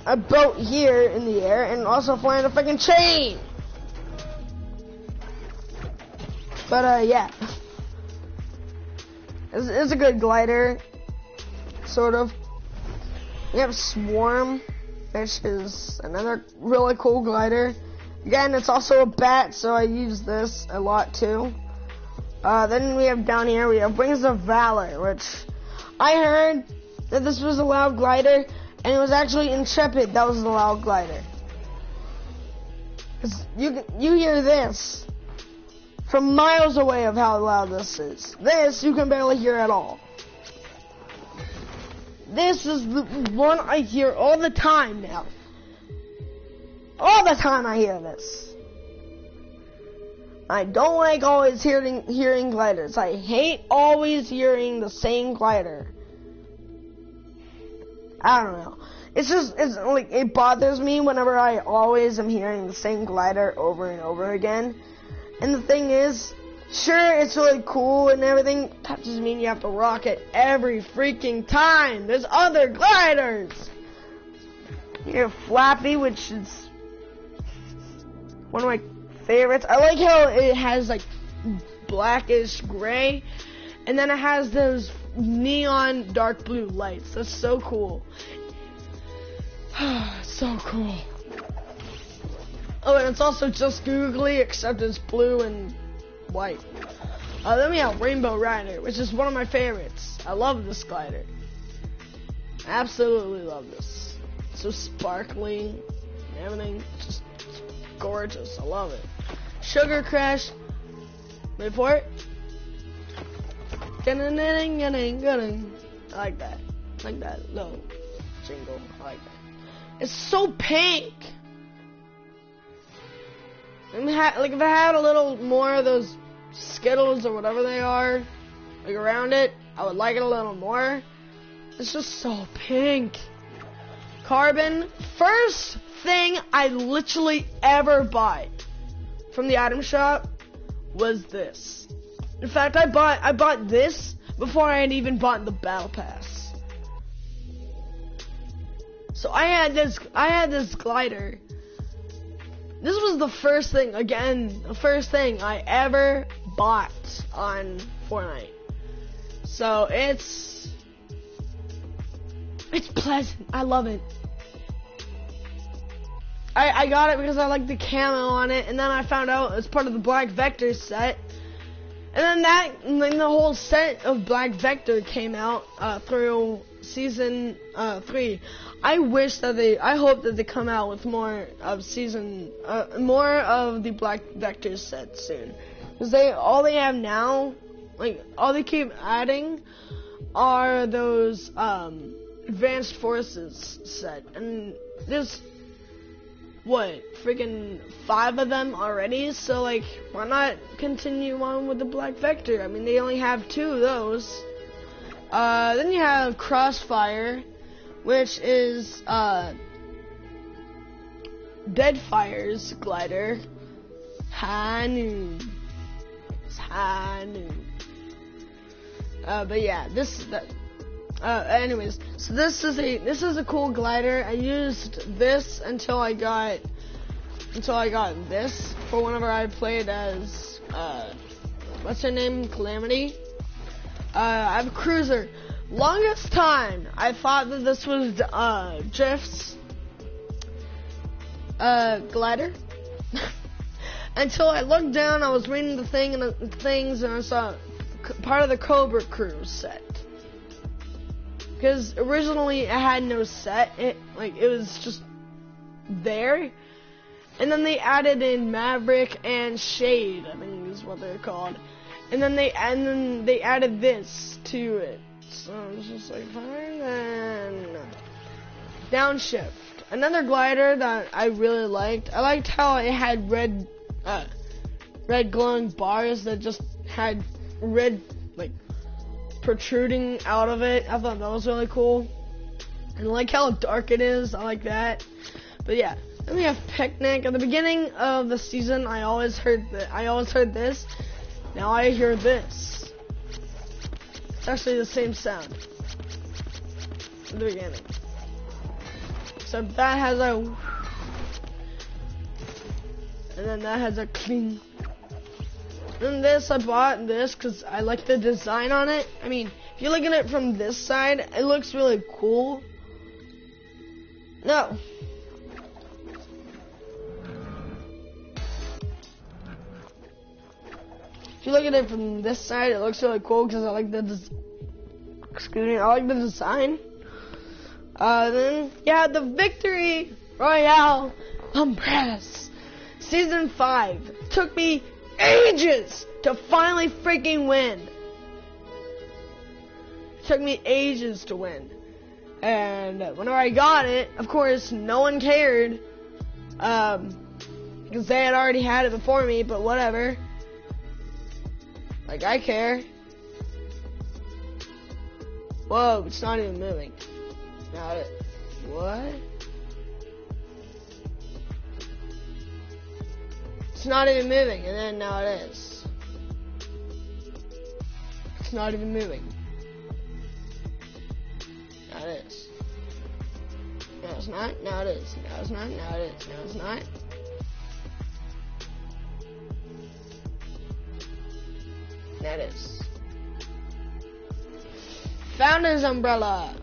a boat here in the air and also flying a freaking train. But yeah, it's a good glider, sort of. We have Swarm, which is another really cool glider. Again, it's also a bat, so I use this a lot too. Then we have down here, we have Wings of Valor, which I heard that this was a loud glider, and it was actually Intrepid that was the loud glider. 'Cause you hear this from miles away of how loud this is. This you can barely hear at all. This is the one I hear all the time now. All the time I hear this. I don't like always hearing gliders. I hate always hearing the same glider. I don't know. It's like, it bothers me whenever I always am hearing the same glider over and over again. And the thing is, sure, it's really cool and everything. That doesn't mean you have to rock it every freaking time. There's other gliders. You have Flappy, which is one of my favorites. I like how it has like blackish gray, and then it has those neon dark blue lights. That's so cool. So cool. Oh, and it's also just googly, except it's blue and white. Then we have Rainbow Rider, which is one of my favorites. I love this glider. Absolutely love this. So sparkly and everything. Just gorgeous. I love it. Sugar Crash. Wait for it. I like that. I like that little jingle. I like that. It's so pink. Like if I had a little more of those Skittles or whatever they are, like around it, I would like it a little more. It's just so pink. Carbon. First thing I literally ever bought from the item shop was this. In fact, I bought this before I had even bought the battle pass. So I had this glider. This was the first thing I ever bought on Fortnite. So it's pleasant. I love it. I got it because I like the camo on it, and then I found out it's part of the Black Vector set. And then the whole set of Black Vector came out through season 3. I hope that they come out with more of the Black Vector set soon. Because all they have now, like all they keep adding are those Advanced Forces set, and there's freaking 5 of them already, so like why not continue on with the Black Vector? I mean, they only have 2 of those. Then you have Crossfire, which is Deadfire's glider. High noon. It's high noon. But yeah, anyways, so this is a cool glider. I used this until I got this for whenever I played as what's her name, Calamity. I have a Cruiser. Longest time I thought that this was Drift's glider until I looked down. I was reading the things and I saw part of the Cobra Crew set. Because originally it had no set, it was just there, and then they added in Maverick and Shade, I think is what they're called, and then they added this to it. So I was just like, fine then. Downshift, another glider that I really liked. I liked how it had red glowing bars that just had red protruding out of it. I thought that was really cool. And I like how dark it is. I like that. But yeah, then we have Picnic. At the beginning of the season, I always heard this. Now I hear this. It's actually the same sound at the beginning. Except that has a, and then that has a cling. And this, I bought this because I like the design on it. I mean, if you're looking at it from this side, it looks really cool. No. If you look at it from this side, it looks really cool because I like the design. Then, yeah, the Victory Royale umbrellas. Season 5 took me ages to finally freaking win. It took me ages to win. And whenever I got it, of course, no one cared. Because they had already had it before me, but whatever. Like, I care. Whoa, it's not even moving. Now it, what? It's not even moving, and then now it is. It's not even moving. Now it is. Now it's not, now it is. Now it's not, now it is. Now it's not. Now it is. Founder's Umbrella.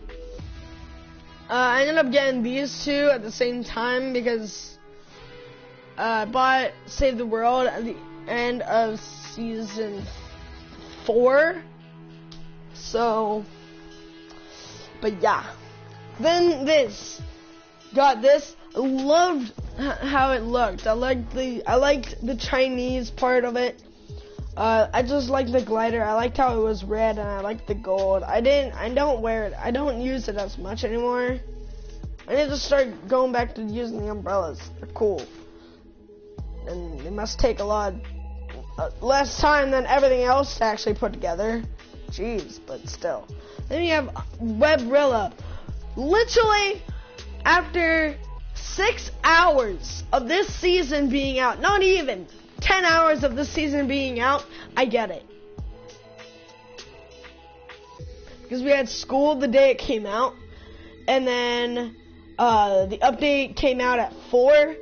I ended up getting these 2 at the same time because I bought Save the World at the end of season 4. So, but yeah. Then this. Got this. I loved how it looked. I liked the Chinese part of it. I just liked the glider. I liked how it was red, and I liked the gold. I don't wear it. I don't use it as much anymore. I need to start going back to using the umbrellas. They're cool. And they must take a lot less time than everything else to actually put together. Jeez, but still. Then you have Webrilla. Literally, after 6 hours of this season being out, not even 10 hours of this season being out, I get it. Because we had school the day it came out, and then the update came out at 4,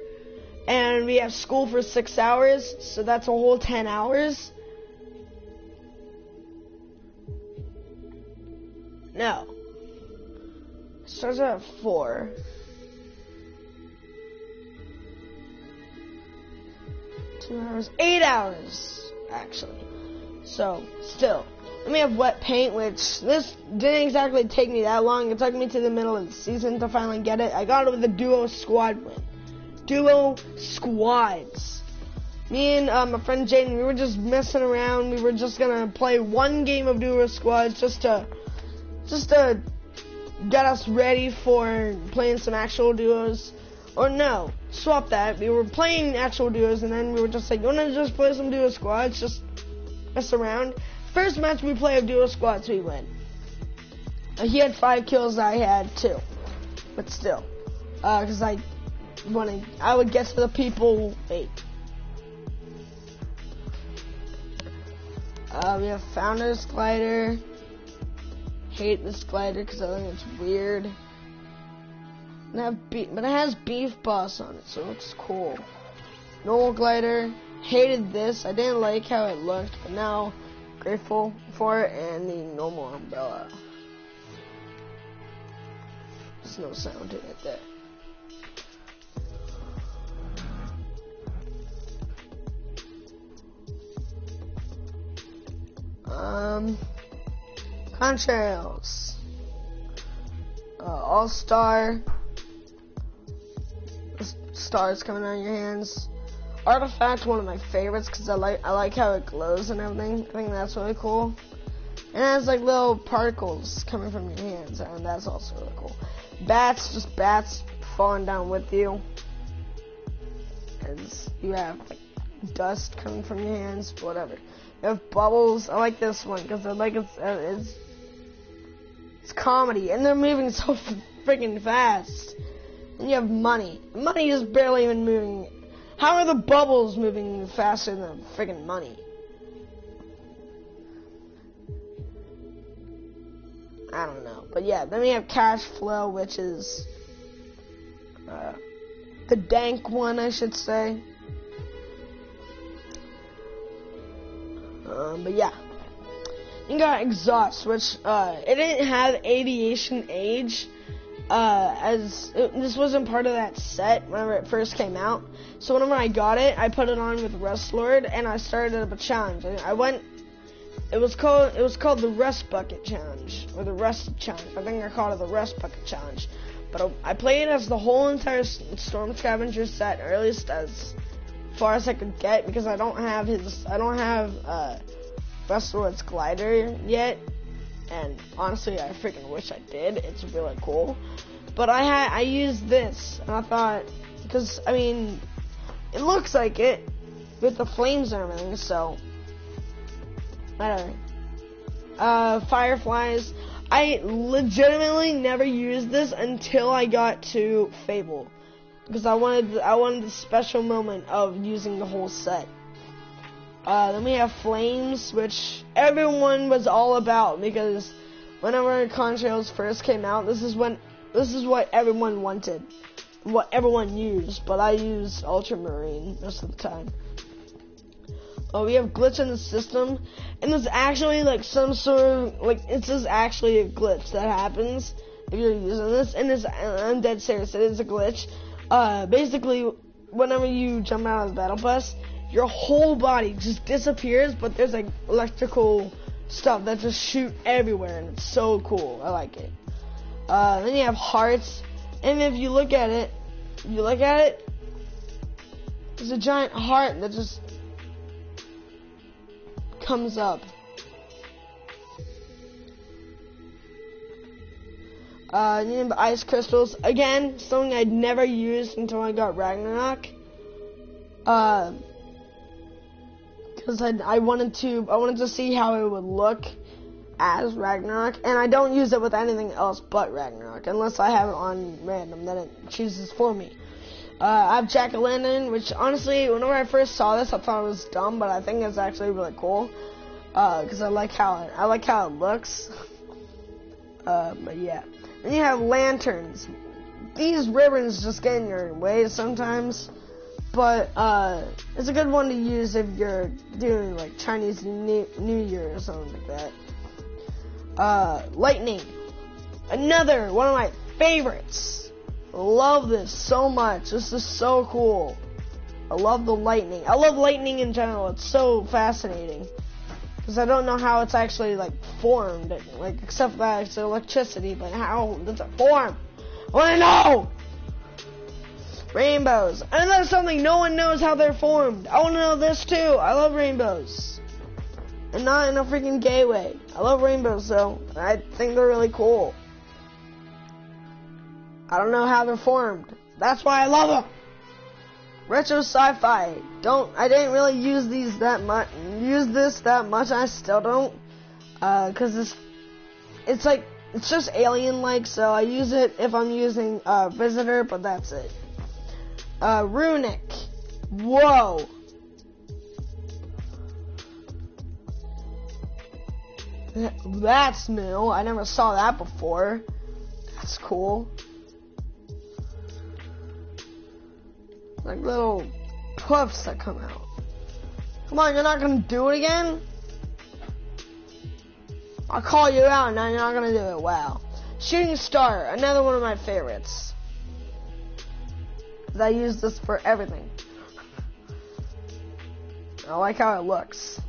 and we have school for 6 hours, so that's a whole 10 hours. No. It starts at 4. Hours, 8 hours, actually. So, still. Then we have wet paint, which this didn't exactly take me that long. It took me to the middle of the season to finally get it. I got it with a duo squad win. Duo squads. Me and my friend Jaden, we were just messing around. We were just gonna play one game of duo squads just to get us ready for playing some actual duos. Or no, swap that. We were playing actual duos, and then we were just like, you wanna just play some duo squads? Just mess around. First match we play of duo squads, we win. He had 5 kills, I had 2. But still. Because I would get to the people 8. We have Founder's Glider. Hate this glider because I think it's weird. But it has Beef Boss on it, so it looks cool. Normal glider. Hated this. I didn't like how it looked, but now grateful for it. And the normal umbrella. There's no sound in it there. Contrails. All-Star. Stars coming out of your hands. Artifact, one of my favorites because I like how it glows and everything. I think that's really cool. And it has like little particles coming from your hands, and that's also really cool. Bats, just bats falling down with you. As you have like dust coming from your hands, whatever. You have bubbles. I like this one because I like it's comedy, and they're moving so freaking fast. And you have money. Money is barely even moving. How are the bubbles moving faster than freaking money? I don't know. But yeah, then we have cash flow, which is the dank one, I should say. But yeah. You got exhaust, which it didn't have aviation age. This wasn't part of that set whenever it first came out. So whenever I got it, I put it on with Rust Lord, and I started up a challenge. It was called the Rust Bucket Challenge, or the Rust Challenge. I think I called it the Rust Bucket Challenge. But I played as the whole entire Storm Scavenger set, or at least as far as I could get, because I don't have Rust Lord's glider yet. And honestly, I freaking wish I did. It's really cool. But I used this, and I thought, because, I mean, it looks like it, with the flames and everything, so, whatever. Fireflies. I legitimately never used this until I got to Fable. Because I wanted the special moment of using the whole set. Then we have flames, which everyone was all about, because whenever Contrails first came out, this is what everyone wanted, what everyone used, but I used Ultramarine most of the time. We have glitch in the system, and there's actually like some sort of, like, it's just actually a glitch that happens if you're using this, and I'm dead serious, it is a glitch. Basically, whenever you jump out of the battle bus, your whole body just disappears, but there's like electrical stuff that just shoot everywhere, and it's so cool. I like it. Then you have hearts, and if you look at it, there's a giant heart that just comes up. You have ice crystals. Again, something I'd never used until I got Ragnarok. Because I wanted to see how it would look as Ragnarok, and I don't use it with anything else but Ragnarok, unless I have it on random, then it chooses for me. I have Jack-o'-lantern, which honestly, whenever I first saw this, I thought it was dumb, but I think it's actually really cool, because I like how it looks. But yeah. Then you have lanterns. These ribbons just get in your way sometimes, but it's a good one to use if you're doing like Chinese New Year or something like that. Lightning. Another one of my favorites. Love this so much. This is so cool. I love the lightning. I love lightning in general. It's so fascinating. Because I don't know how it's actually, like, formed. Like, except that it's electricity. But how does it form? I want to know! Rainbows. And that's something no one knows how they're formed. I want to know this, too. I love rainbows. And not in a freaking gay way. I love rainbows, though. I think they're really cool. I don't know how they're formed. That's why I love them. Retro sci-fi. I didn't really use these that much. I still don't. Cause it's just alien-like. So I use it if I'm using Visitor, but that's it. Runic. Whoa. That's new. I never saw that before. That's cool. Like little puffs that come out. Come on, you're not gonna do it again? I'll call you out, now you're not gonna do it. Wow. Shooting star, another one of my favorites. I use this for everything. I like how it looks.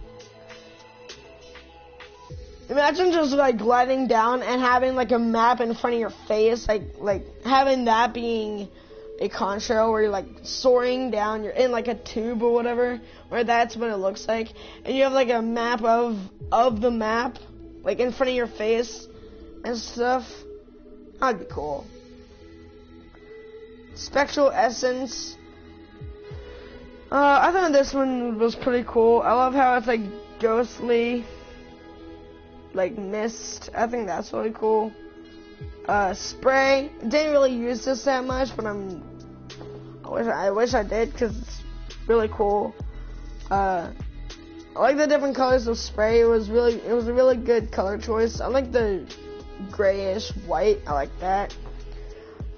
Imagine just like gliding down and having like a map in front of your face, like having that being a contra where you're like soaring down, you're in like a tube or whatever, where that's what it looks like, and you have like a map of the map like in front of your face and stuff. That'd be cool. Spectral essence. I thought this one was pretty cool. I love how it's like ghostly, like mist. I think that's really cool. Spray. Didn't really use this that much, but I wish I did because it's really cool. I like the different colors of spray. It was a really good color choice. I like the grayish white. I like that.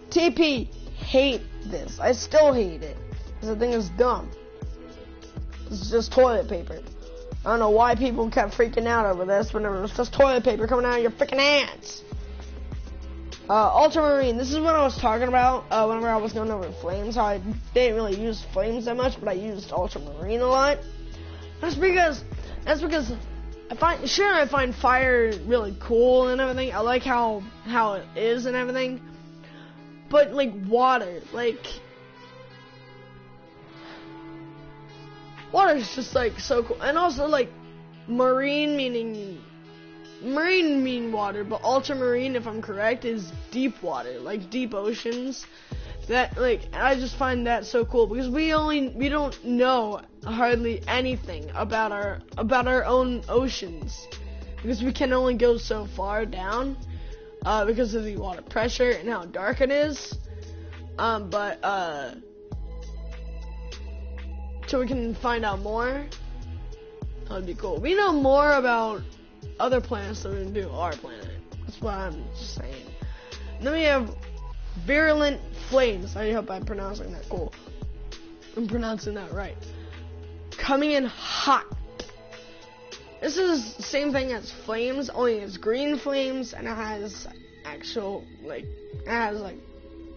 TP. Hate this. I still hate it because the thing is dumb. It's just toilet paper. I don't know why people kept freaking out over this whenever it was just toilet paper coming out of your freaking hands. Ultramarine. This is what I was talking about whenever I was going over flames. How I didn't really use flames that much, but I used ultramarine a lot. That's because I find fire really cool and everything. I like how it is and everything. But like water is just like so cool. And also like marine mean water, but ultramarine, if I'm correct, is deep water, like deep oceans. That I just find that so cool because we don't know hardly anything about our own oceans because we can only go so far down because of the water pressure and how dark it is. So we can find out more. That'd be cool. We know more about other planets than we do our planet. That's what I'm just saying. And then we have virulent flames. I hope I'm pronouncing that cool. I'm pronouncing that right. Coming in hot. This is the same thing as flames, only it's green flames and it has actual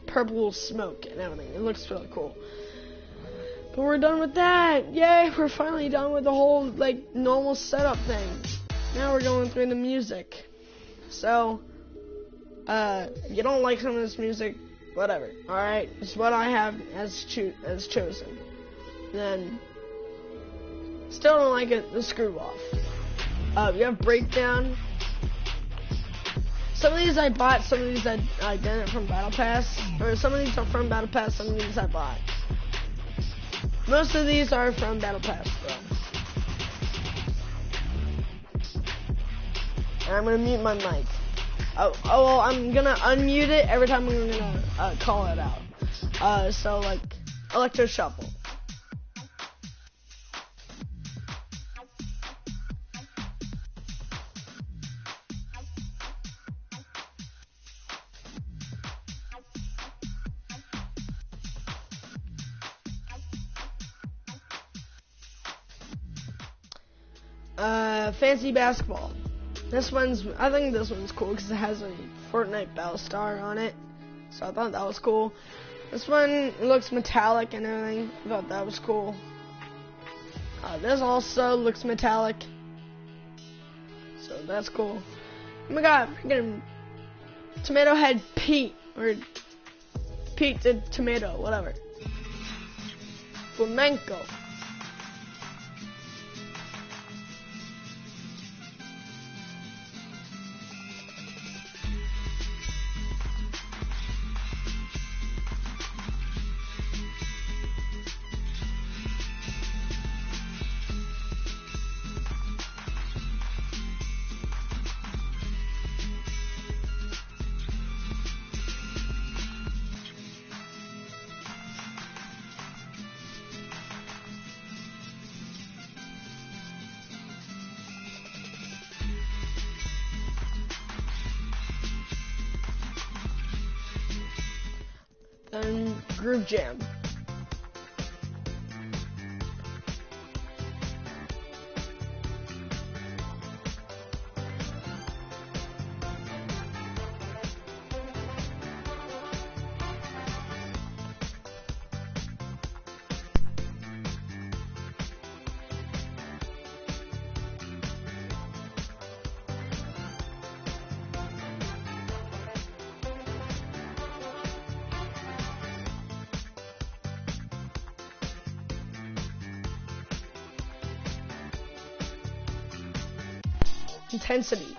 purple smoke and everything. It looks really cool. But we're done with that. Yay, we're finally done with the whole normal setup thing. Now we're going through the music. So, if you don't like some of this music, whatever. Alright, it's what I have as chosen. Then, still don't like it, then screw off. You have Breakdown. Some of these I bought, some of these I didn't from Battle Pass. Or some of these are from Battle Pass, some of these I bought. Most of these are from Battle Pass, though. And I'm gonna mute my mic. Oh, well, I'm gonna unmute it every time I'm gonna call it out. So, like, Electro Shuffle. Fancy Basketball. I think this one's cool because it has a Fortnite Battlestar on it. So I thought that was cool. This one looks metallic and everything. I thought that was cool. This also looks metallic. So that's cool. Oh my god, freaking Tomato Head Pete. Or Pete the Tomato, whatever. Flamenco. And Groove Jam. Intensity.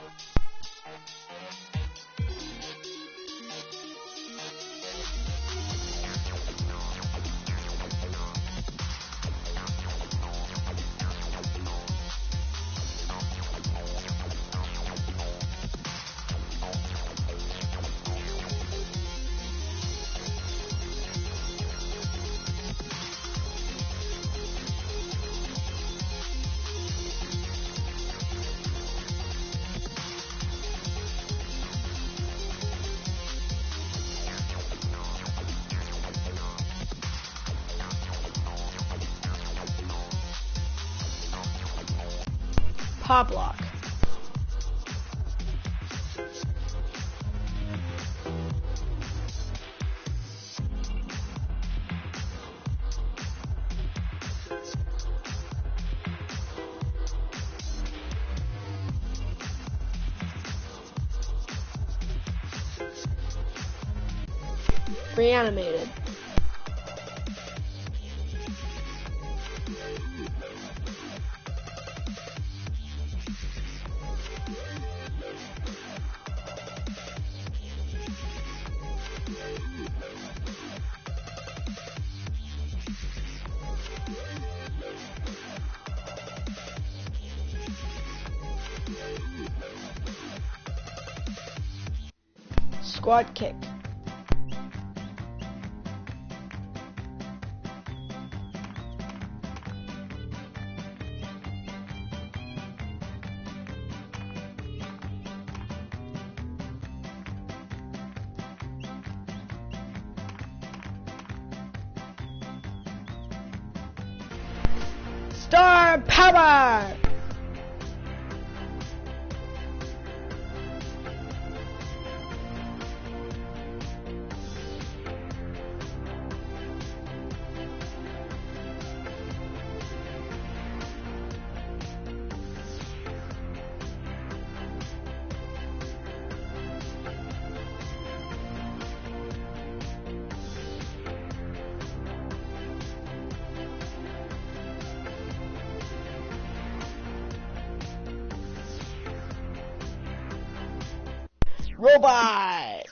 Pop Lock. Reanimated. Squat kick. Star Power! Robot!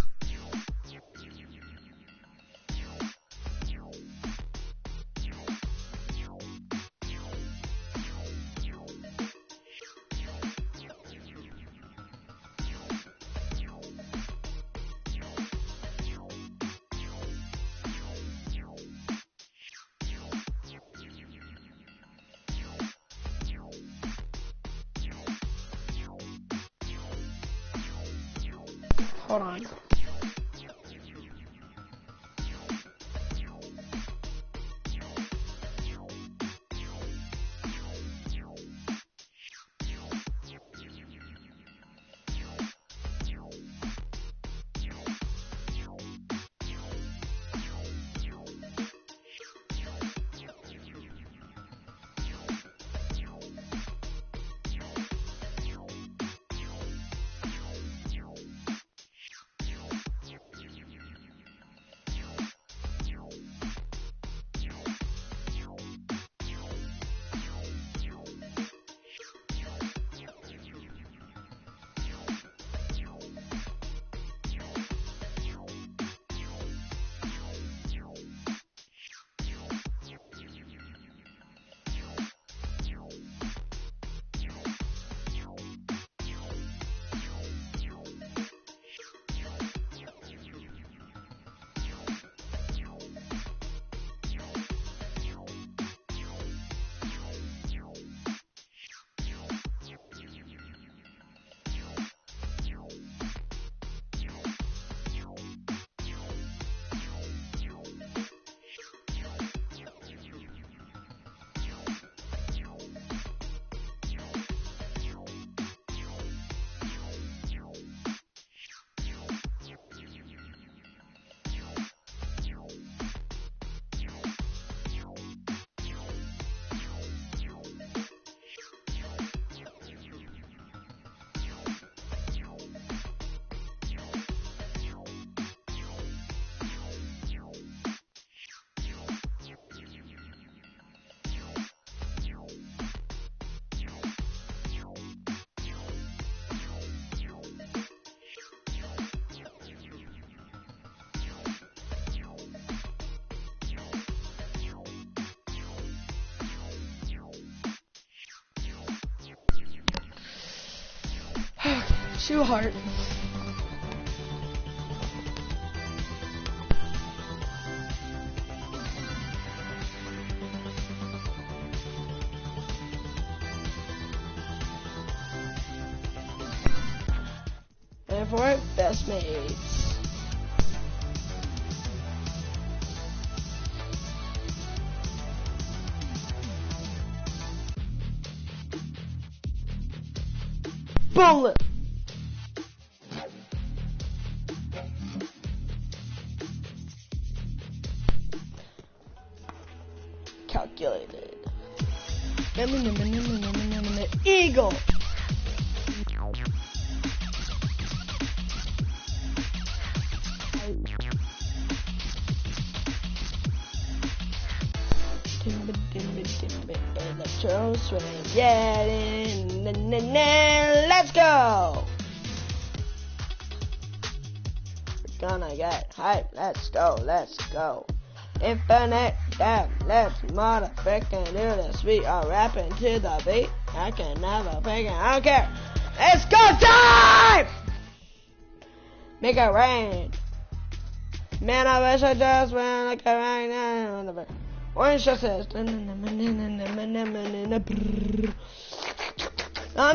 Hold on. Too hard. And for it, best mates. Bullet. Calculated. Eagle. Electro swing. Yeah, let's go. We're gonna get hype. Let's go. Let's go. Infinite dab, let's motherfucking do this. We are rapping to the beat. I can never pick it, I don't care. It's go time! Make it rain. Man, I wish I just went like a right now. Orange just says. Nom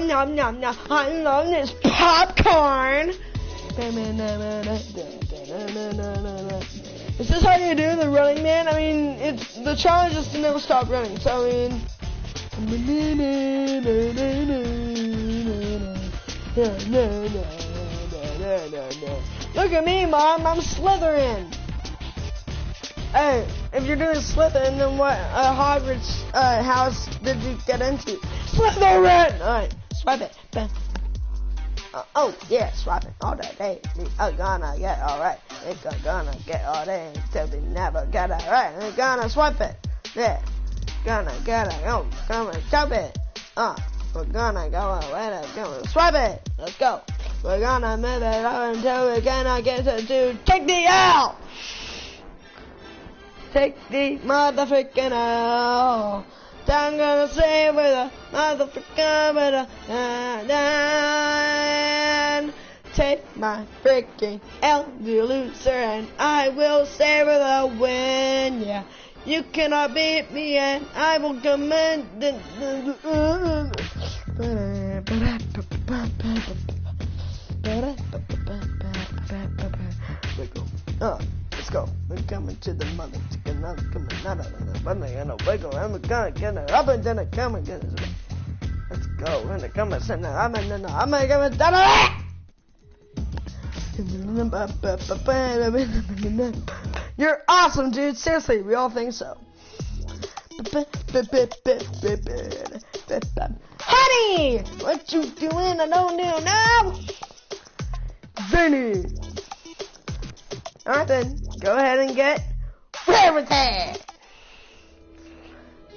nom nom nom. I love this popcorn. Is this how you do the running, man? I mean, it's the challenge is to never stop running. So I mean, look at me, Mom. I'm slithering. Hey, if you're doing Slytherin, then what Hogwarts house did you get into? Slytherin! Alright, swipe it. Oh, yeah, swipe it all day. We are gonna get alright. We're gonna get all day until we never get it right. We're gonna swipe it. Yeah, gonna get it. Oh, come and swipe it. We're gonna go away. Let's go. Swipe it. Let's go. We're gonna move it up until we cannot get to take the L. Take the motherfucking L. I'm gonna say with a motherfucking with a take my freaking L, you loser, and I will say with a win. Yeah, you cannot beat me, and I will come in. Let's go. We're coming to the mother chicken. I'm coming out of the money and a wiggle. I'm gonna get it up and then I come and get it. Let's go. We're gonna come and send it. I'm gonna come and done it. You're awesome, dude. Seriously, we all think so. Honey, what you doing? I don't know now. Vinny. Alright then, go ahead and get everything.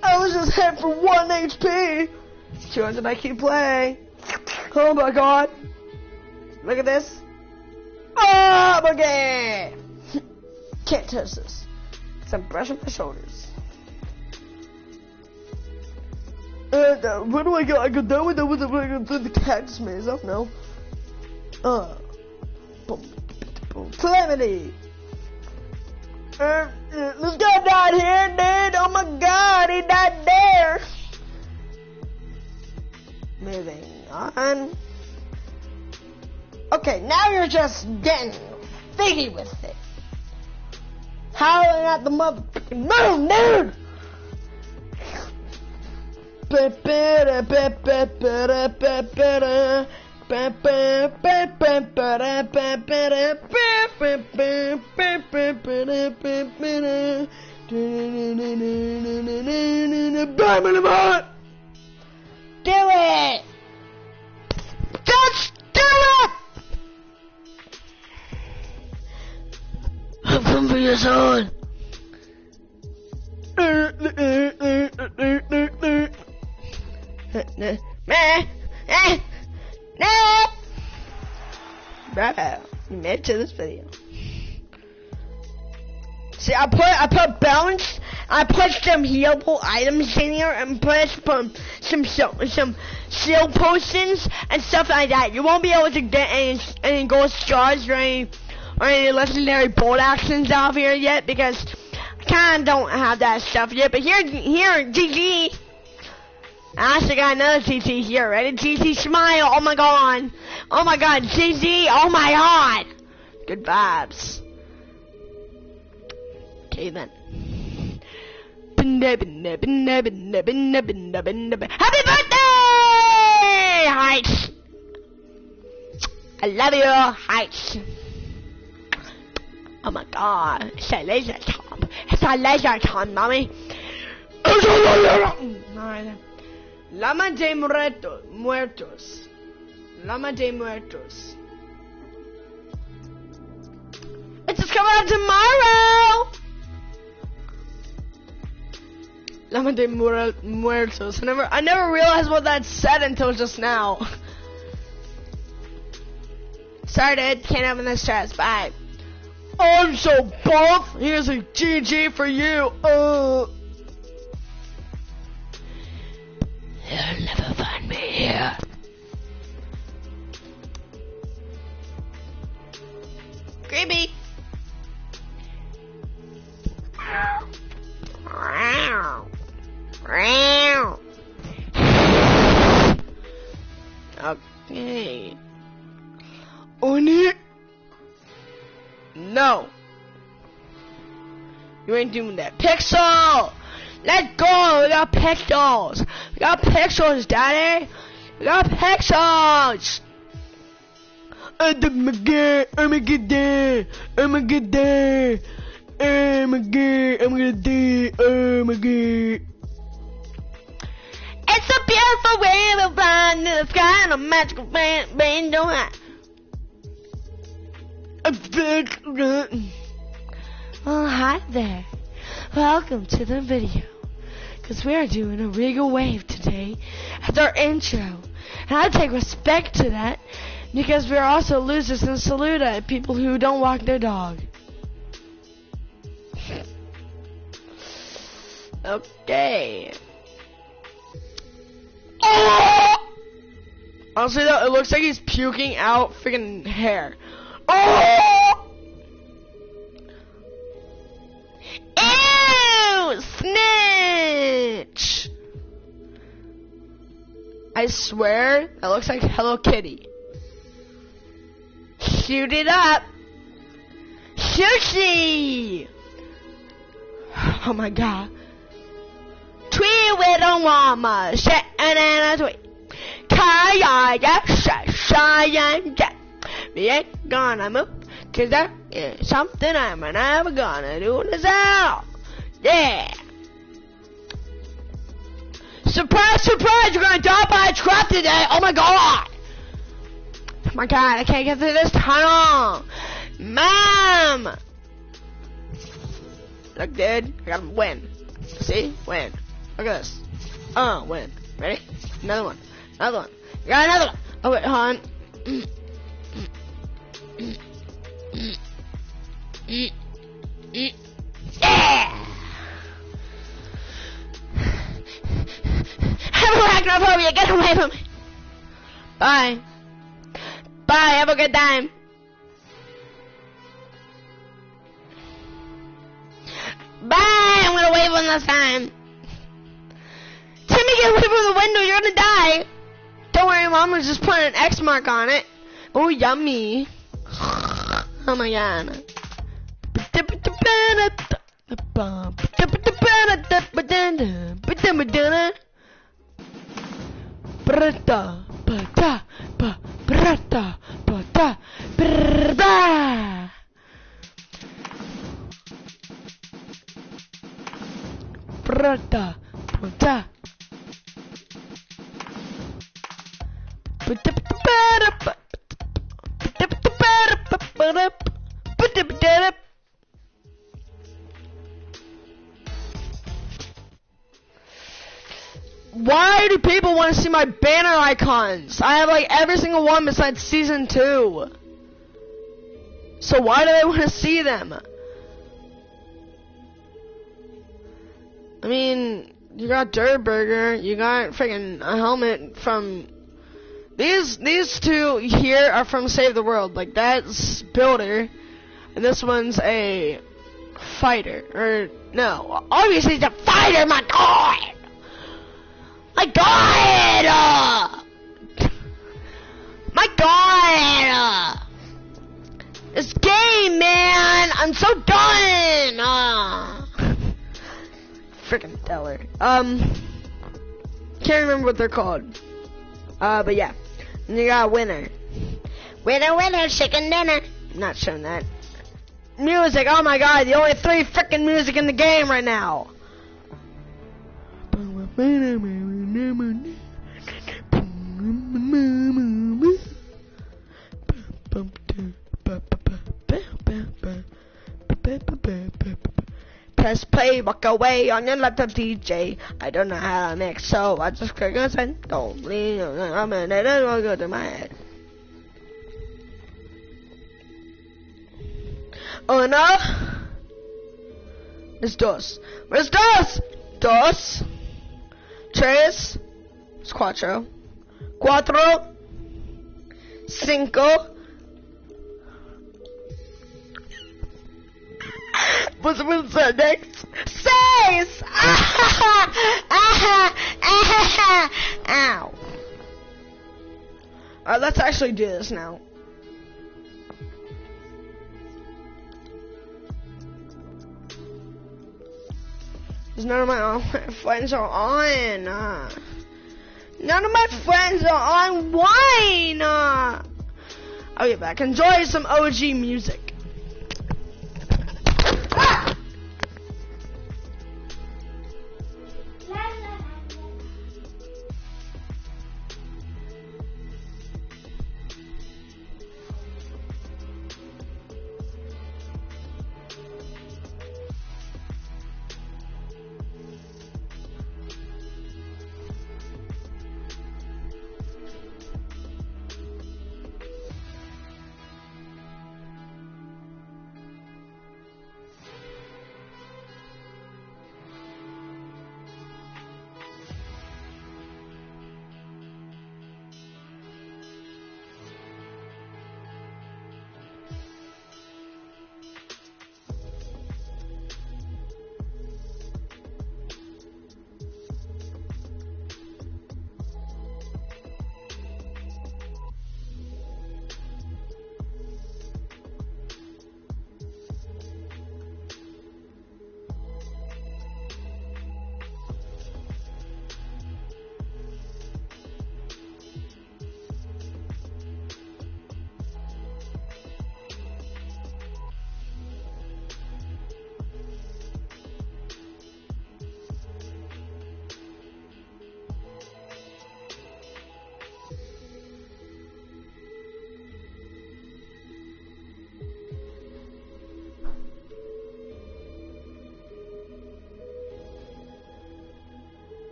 I was just hit for 1 HP. 200 IQ play. Oh my god. Look at this. Oh my god. Can't touch this. Cause I'm brushing my shoulders. Where do I go? I go down with the cactus maze. Oh no. Calamity! This guy died here, dude! Oh my god, he died there! Moving on. Okay, now you're just getting figgy with it. Howling at the motherfucking moon, dude! Bye, do it! Just do it! I've come for your soul. Bravo, you made it to this video. See, I put balance. I put some healable items in here and put some shield potions and stuff like that. You won't be able to get any gold stars or any legendary bolt actions out here yet because I kinda don't have that stuff yet. But here, GG. I actually got another GG here. Ready? GG smile. Oh my god. Oh my god. GG. Oh my god. Good vibes. Okay then. Happy birthday, Heights! I love you, Heights. Oh my god, it's a laser time. It's a laser time, mommy. Alright. Llama de Muertos. Llama de Muertos. It's just coming out tomorrow! Llama de Muertos. I never realized what that said until just now. Sorry, dude. Can't open this chest. Bye. I'm so buff. Here's a GG for you. You'll never find me here. Creepy. Okay. Oni? No. You ain't doing that. Pixel! Let go! We got pixels! We got pixels, daddy! We got pixels! I'm gonna get there! Oh my god! It's a beautiful way to fly in the sky and a magical band don't I? Oh, hi there. Welcome to the video. Because we are doing a Regal Wave today as our intro. And I take respect to that Because we're also losers in Saluda, people who don't walk their dog. Okay. Oh! Honestly though, it looks like he's puking out freaking hair. Oh! Ew! Snitch! I swear, that looks like Hello Kitty. Shoot it up! Sushi! Oh my god. Tweet with a llama, shit and a tweet. Kaya, yeah. We ain't gonna move, cause there is something I'm never gonna do this out. Yeah. Surprise, surprise, you're gonna die by a trap today. Oh my god. Oh my god, I can't get through this tunnel. Mom. Look, dude, I gotta win. See? Win. Look at this. Oh, win. Ready? Another one. Another one. You got another one. Oh, wait, hold on. Yeah! Have arachnophobia. Get away from me. Bye. Bye. Have a good time. Bye. I'm gonna wave one last time. Timmy, get away from the window. You're gonna die. Don't worry, Mom was just putting an X mark on it. Oh, yummy. Oh my god. Why do people want to see my banner icons? I have like every single one besides season 2. So why do they want to see them? I mean, you got Dirt Burger, you got freaking a helmet from these two here are from Save the World. Like that's Builder, and this one's a fighter. Or no, obviously it's a fighter. My God, my God, my God. This game, man, I'm so done. Freaking Teller. Can't remember what they're called. But yeah. And you got winner. Winner, winner, chicken dinner. Not showing that. Music, oh my god, the only 3 freaking music in the game right now. Press play, walk away on your laptop, DJ. I don't know how to mix, so I just click on send. Don't leave, I'm in it, it will go to my head. Oh no! It's dos. Where's dos? Dos. Tres. It's cuatro. Cuatro. Cinco. What's next? Seis! Ow. Alright, let's actually do this now. Because none of my friends are on. None of my friends are on wine. I'll get back. Enjoy some OG music.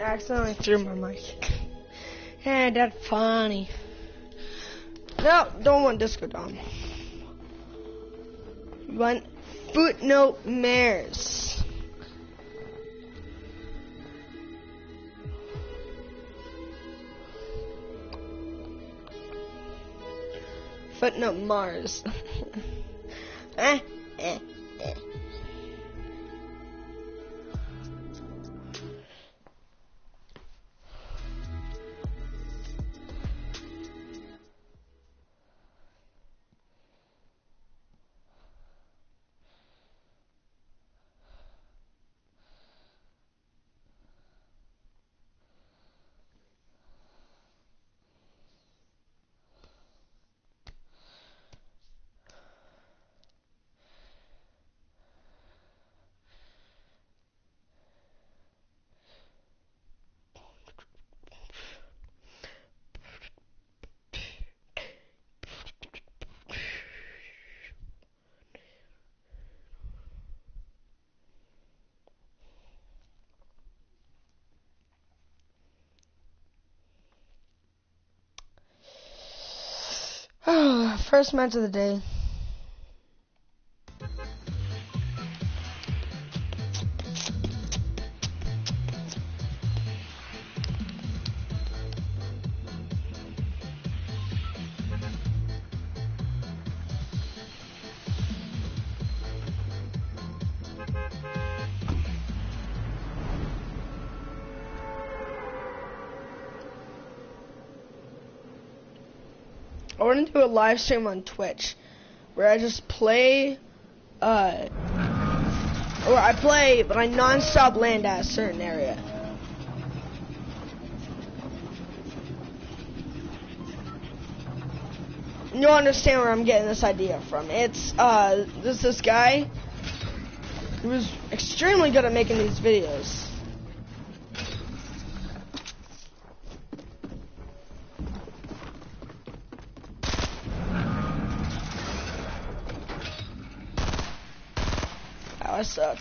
accidentally threw my mic. Hey, that's funny. No, don't want Disco Dom. You want Footnote Mares. Footnote Mars. First match of the day. I want to do a live stream on Twitch where I just play, or I play, but I non-stop land at a certain area. You'll understand where I'm getting this idea from. It's, there's this guy who was extremely good at making these videos. I suck.